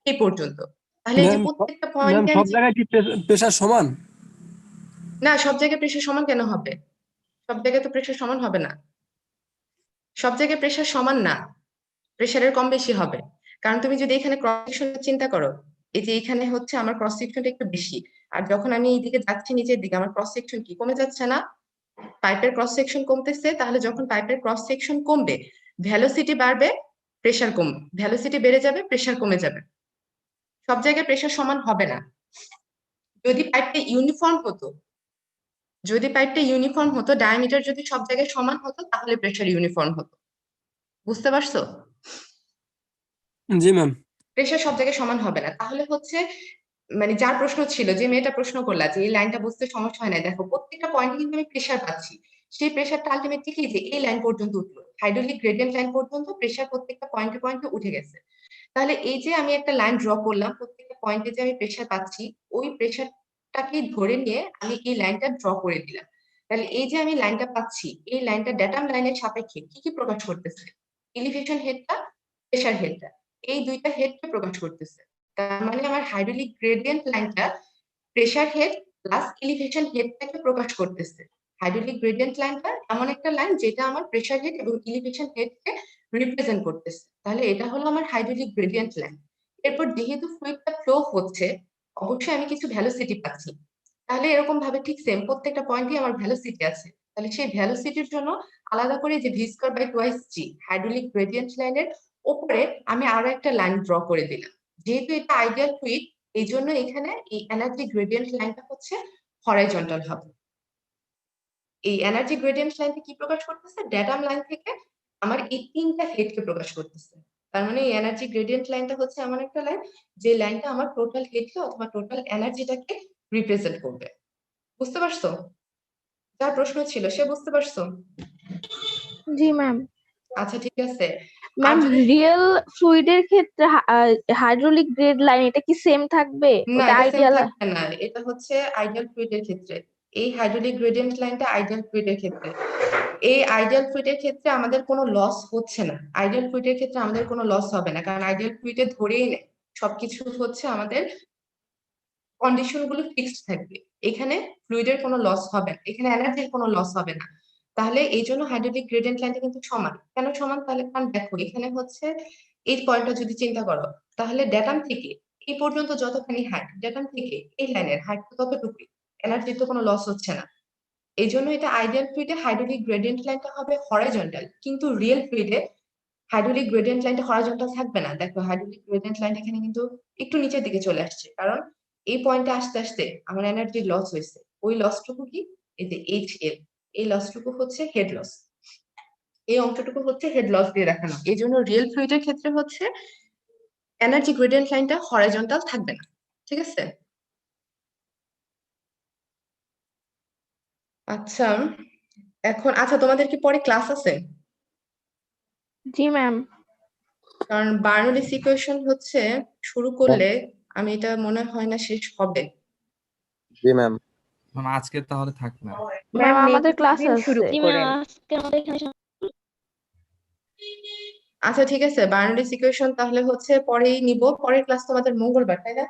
এই পর্যন্ত। তাহলে এই যে
ম্যাম,
প্রত্যেকটা
ম্যাম
পয়েন্টে
সব
আমি
জায়গায় কি প্রেশার সমান?
না, সব জায়গায় প্রেসার সমান কেন হবে? সব জায়গায় তো প্রেসার সমান হবে না, সব জায়গায় প্রেসার সমান না, প্রেসারের কম বেশি হবে। কারণ তুমি যদি এখানে ক্রস সেকশন চিন্তা করো, এই যে এখানে হচ্ছে আমার ক্রস সেকশনটা একটু বেশি, আর যখন আমি এইদিকে যাচ্ছি নিচের দিকে আমার ক্রস সেকশন কি কমে যাচ্ছে না? পাইপের ক্রস সেকশন কমতেছে, তাহলে যখন পাইপের ক্রস সেকশন কমবে ভেলোসিটি বাড়বে, প্রেসার কমবে, ভেলোসিটি বেড়ে যাবে, প্রেসার কমে যাবে। সব জায়গায় প্রেসার সমান হবে না। যদি পাইপটা ইউনিফর্ম হতো, যদি পাইপটা ইউনিফর্ম হতো, ডায়ামিটার যদি সব জায়গায় সমান হতো তাহলে প্রেসার ইউনিফর্ম হতো। বুঝতে পারছো?
জি ম্যাম।
প্রেসার সব জায়গায় সমান হবে না। তাহলে হচ্ছে মানে যার প্রশ্ন ছিল, যে মেয়েটা প্রশ্ন করলা যে এই লাইনটা বুঝতে সমস্যা হয় না, দেখো প্রত্যেকটা পয়েন্টে কিন্তু আমি প্রেসার পাচ্ছি, সেই প্রেশারটা আলটিমেটলি কি যে এই লাইন পর্যন্ত উঠলো, হাইড্রোলিক গ্রেডিয়েন্ট লাইন পর্যন্ত প্রেশার প্রত্যেকটা পয়েন্টে পয়েন্টে উঠে গেছে। তাহলে এই যে আমি একটা লাইন ড্র করলাম, প্রত্যেকটা পয়েন্টে যে আমি প্রেশার পাচ্ছি, ওই প্রেশারটাকে ধরে নিয়ে আমি এই লাইনটা ড্র করে দিলাম। তাহলে এই যে আমি লাইনটা পাচ্ছি, এই লাইনটা ড্যাটাম লাইনের সাপেক্ষে কি কি প্রকাশ করতেছে? এলিভেশন হেডটা, প্রেশার হেডটা, এই দুইটা হেডকে প্রকাশ করতেছে। তার মানে আমার হাইড্রোলিক গ্রেডিয়েন্ট লাইনটা প্রেশার হেড প্লাস এলিভেশন হেডটাকে প্রকাশ করতেছে। হাইড্রোলিক গ্রেডিয়েন্ট লাইনটা এমন একটা লাইন যেটা আমার প্রেশার হেড এবং এলিভেশন হেডকে রিপ্রেজেন্ট করতেছে। তাহলে এটা হলো আমার হাইড্রোলিক গ্রেডিয়েন্ট লাইন। এরপর যেহেতু ফ্লুইডটা ফ্লো হচ্ছে, অবশ্যই আমি কিছু ভ্যালোসিটি পাচ্ছি। তাহলে এরকম ভাবে ঠিক সেম প্রত্যেকটা পয়েন্টে আমার ভ্যালোসিটি আছে। তাহলে সেই ভ্যালোসিটির জন্য আলাদা করে যে V square by twice G hydraulic gradient লাইনের উপরে আমি আরো একটা লাইন ড্র করে দিলাম। যেহেতু এটা আইডিয়াল ফ্লুইড, এই জন্য এখানে এই এনার্জি গ্রেডিয়েন্ট লাইনটা হচ্ছে হরাইজন্টাল হবে। এই এনার্জি গ্রেডিয়েন্ট লাইনটা কি প্রকাশ করতেছে? ড্যাটাম লাইন থেকে আমার এই তিনটা হেডকে প্রকাশ করতেছে। তার মানে এই এনার্জি গ্রেডিয়েন্ট লাইনটা হচ্ছে এমন একটা লাইন যে লাইনটা আমার টোটাল হেডকে অথবা টোটাল এনার্জিটাকে রিপ্রেজেন্ট করবে। বুঝতে পারছো? যার প্রশ্ন ছিল সে বুঝতে পারছো?
জি ম্যাম।
আচ্ছা ঠিক আছে। আর
ম্যাম
যদি
রিয়েল ফ্লুইডের ক্ষেত্রে হাইড্রোলিক গ্রেড লাইন এটা কি সেম থাকবে?
না,
ওটা
এটা সেম
আইডিয়াল?
থাকবে না, এটা হচ্ছে আইডিয়াল ফ্লুইডের ক্ষেত্রে। এই হাইড্রোলিক গ্রেডিয়েন্ট লাইনটা আইডিয়াল ফ্লুইডের ক্ষেত্রে। এই আইডিয়াল ফ্লুইডের ক্ষেত্রে আমাদের কোনো লস হচ্ছে না। আইডিয়াল ফ্লুইডের ক্ষেত্রে আমাদের কোনো লস হবে না, কারণ আইডিয়াল ফ্লুইডে ধরেই নেয় সবকিছু হচ্ছে আমাদের কন্ডিশন গুলো ফিক্সড থাকবে। এখানে ফ্লুইডের কোনো লস হবে না, এখানে এনার্জির কোনো লস হবে না। তাহলে এই জন্য হাইড্রোলিক গ্রেডিয়েন্ট লাইনটা কিন্তু সমান। কেন সমান? তাহলে কারণ দেখো এখানে হচ্ছে এই পয়েন্টটা যদি চিন্তা করো, তাহলে ড্যাটাম থেকে এই পর্যন্ত যতখানি হাইট, ড্যাটাম থেকে এই লাইনের হাইট ততটুকুই, এনার্জির তো কোনো লস হচ্ছে না। এই জন্য এটা আইডিয়াল ফ্লুইডে হাইড্রোলিক গ্রেডিয়েন্ট লাইনটা হবে হরাইজন্টাল, কিন্তু রিয়েল ফ্লুইডে হাইড্রোলিক গ্রেডিয়েন্ট লাইনটা হরাইজন্টাল থাকবে না। দেখো হাইড্রোলিক গ্রেডিয়েন্ট লাইনটা এখানে কিন্তু একটু নিচের দিকে চলে আসছে, কারণ এই পয়েন্টে আসতে আসতে আমার এনার্জির লস হয়েছে। ওই লসটুকু কি? এই যে HL, এই লসটুকু হচ্ছে হেড লস। এই অংশটুকু হচ্ছে হেড লস দিয়ে দেখানো। এই জন্য রিয়েল ফ্লুইডের ক্ষেত্রে হচ্ছে এনার্জি গ্রেডিয়েন্ট লাইনটা হরাইজন্টাল থাকবে না। ঠিক আছে? আচ্ছা, এখন আচ্ছা তোমাদের কি পরে ক্লাস আছে?
জি ম্যাম।
কারণ বার্নৌলিস ইকুয়েশন হচ্ছে শুরু করলে আমি এটা মনে হয় না শেষ হবে।
জি ম্যাম।
ম্যাম আজকে তাহলে থাক না।
ম্যাম আমাদের ক্লাস আছে।
জি ম্যাম, আজকে আমাদের এখানে
আচ্ছা ঠিক আছে, বার্নৌলিস ইকুয়েশন তাহলে হচ্ছে পরেই নিব। পরের ক্লাস তোমাদের মঙ্গলবার, তাই না?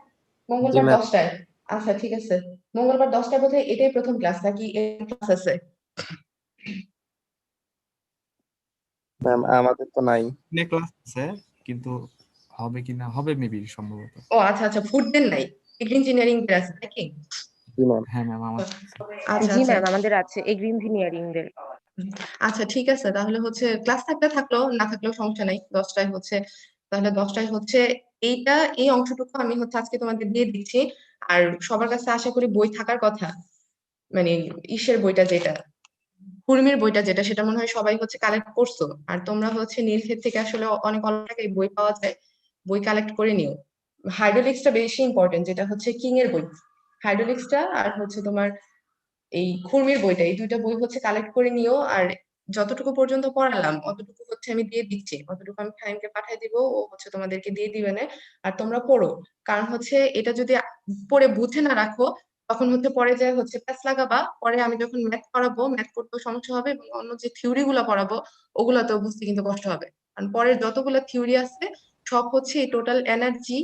মঙ্গলবার
ma'am.
10টায়। আচ্ছা ঠিক আছে, মঙ্গলবার 10টায় বোধহয় এটাই প্রথম ক্লাস, নাকি এর ক্লাস আছে?
ম্যাম আমাদের তো নাই।
নে ক্লাস আছে কিন্তু হবে কিনা, হবে মেবি সম্ভবত।
ও আচ্ছা আচ্ছা, ফুড দেন নাই, এগ্রি ইঞ্জিনিয়ারিং এর আছে নাকি?
জি ম্যাম।
হ্যাঁ ম্যাম আমার
আচ্ছা
জি
আচ্ছা
ম্যাম, আমাদের আছে এগ্রি ইঞ্জিনিয়ারিং এর।
আচ্ছা ঠিক আছে, তাহলে হচ্ছে ক্লাস থাকলে থাকলো, না থাকলেও সমস্যা নাই। 10টায় হচ্ছে, তাহলে 10টায় হচ্ছে এইটা, এই অংশটুকু আমি হচ্ছে আজকে তোমাদের দিয়ে দিচ্ছি। আর সবার কাছে আশা করি বই থাকার কথা, মানে ইসের বইটা যেটা, কুর্মির বইটা যেটা, সেটা মনে হয় সবাই হচ্ছে কালেক্ট করছো। আর তোমরা হচ্ছে নীলক্ষেত থেকে আসলে অনেক অল্প টাকায় বই পাওয়া যায়, বই কালেক্ট করে নিও। হাইড্রোলিক্সটা বেশি ইম্পর্টেন্ট, যেটা হচ্ছে কিং এর বই। হাইড্রোলিক্সটা আর হচ্ছে তোমার এই কুর্মির বইটা, এই দুইটা বই হচ্ছে কালেক্ট করে নিও। আর যতটুকু পর্যন্ত পড়ালাম অতটুকু হচ্ছে আমি দিয়ে দিচ্ছি, অতটুকু আমি ফাহিমকে পাঠিয়ে দিব, ও হচ্ছে তোমাদেরকে দিয়ে দিবে না। আর তোমরা পড়ো, কারণ হচ্ছে এটা যদি পড়ে বুঝে না রাখো, তখন হচ্ছে পরে যে হচ্ছে প্যাচ লাগাবা, পরে আমি যখন ম্যাথ করাবো, ম্যাথ করতেও সমস্যা হবে, এবং অন্য যে থিওরি গুলো পড়াবো ওগুলাতেও বুঝতে কিন্তু কষ্ট হবে। কারণ পরের যতগুলো থিওরি আছে সব হচ্ছে এই টোটাল এনার্জি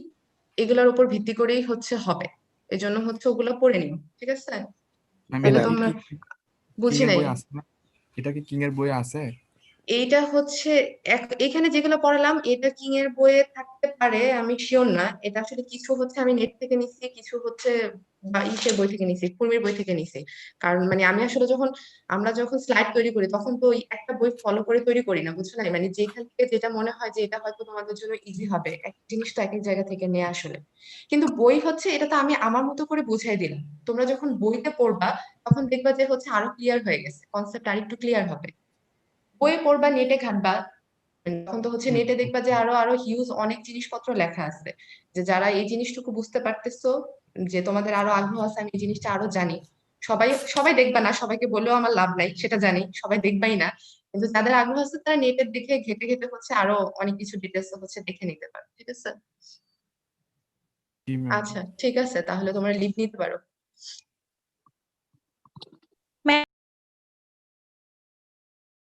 এগুলোর উপর ভিত্তি করেই হচ্ছে হবে। এই জন্য হচ্ছে ওগুলো পড়ে নিও, ঠিক আছে?
ম্যাম
তাহলে
এটা কি
তোমরা
কিং
বুঝি
এর
নাই,
বই আছে না? এটা কি কিং এর বই আছে?
এইটা হচ্ছে এখানে যেগুলো পড়ালাম এটা কিং এর বইয়ে থাকতে পারে, আমি শিওর না। এটা আসলে কিছু হচ্ছে আমি নেট থেকে নিছি, কিছু হচ্ছে বা ইসের বই থেকে নিছি, কুর্মির বই থেকে নিছি। কারণ মানে আমি আসলে আমরা যখন স্লাইড তৈরি করি তখন তো ওই একটা বই ফলো করে তৈরি করি না, বুঝছো না? মানে যেখান থেকে যেটা মনে হয় যে এটা হয়তো তোমাদের জন্য ইজি হবে, এক জিনিস তো এক এক জায়গা থেকে নেওয়া আসলে। কিন্তু বই হচ্ছে এটা তো আমি আমার মতো করে বুঝাই দিলাম, তোমরা যখন বইতে পড়বা তখন দেখবা যে হচ্ছে আরো ক্লিয়ার হয়ে গেছে, কনসেপ্ট আরেকটু ক্লিয়ার হবে। বই পড়বা, নেটে ঘাটবা, তখন তো হচ্ছে নেটে দেখবা যে আরো আরো হিউজ অনেক জিনিসপত্র লেখা আছে, যে যারা এই জিনিসটুকু বুঝতে পারতেছো, যে তোমাদের আরো আগ্রহ আছে আমি এই জিনিসটা আরো জানি, সবাই সবাই দেখবা না, সবাইকে বলেও আমার লাভ নাই, সেটা জানি সবাই দেখবাই না, কিন্তু যাদের আগ্রহ আছে তারা নেটের দিকে ঘেটে ঘেটে হচ্ছে আরো অনেক কিছু ডিটেলস হচ্ছে দেখে নিতে পারো, ঠিক আছে?
জি ম্যাম।
আচ্ছা ঠিক আছে, তাহলে তোমরা লিভ নিতে পারো।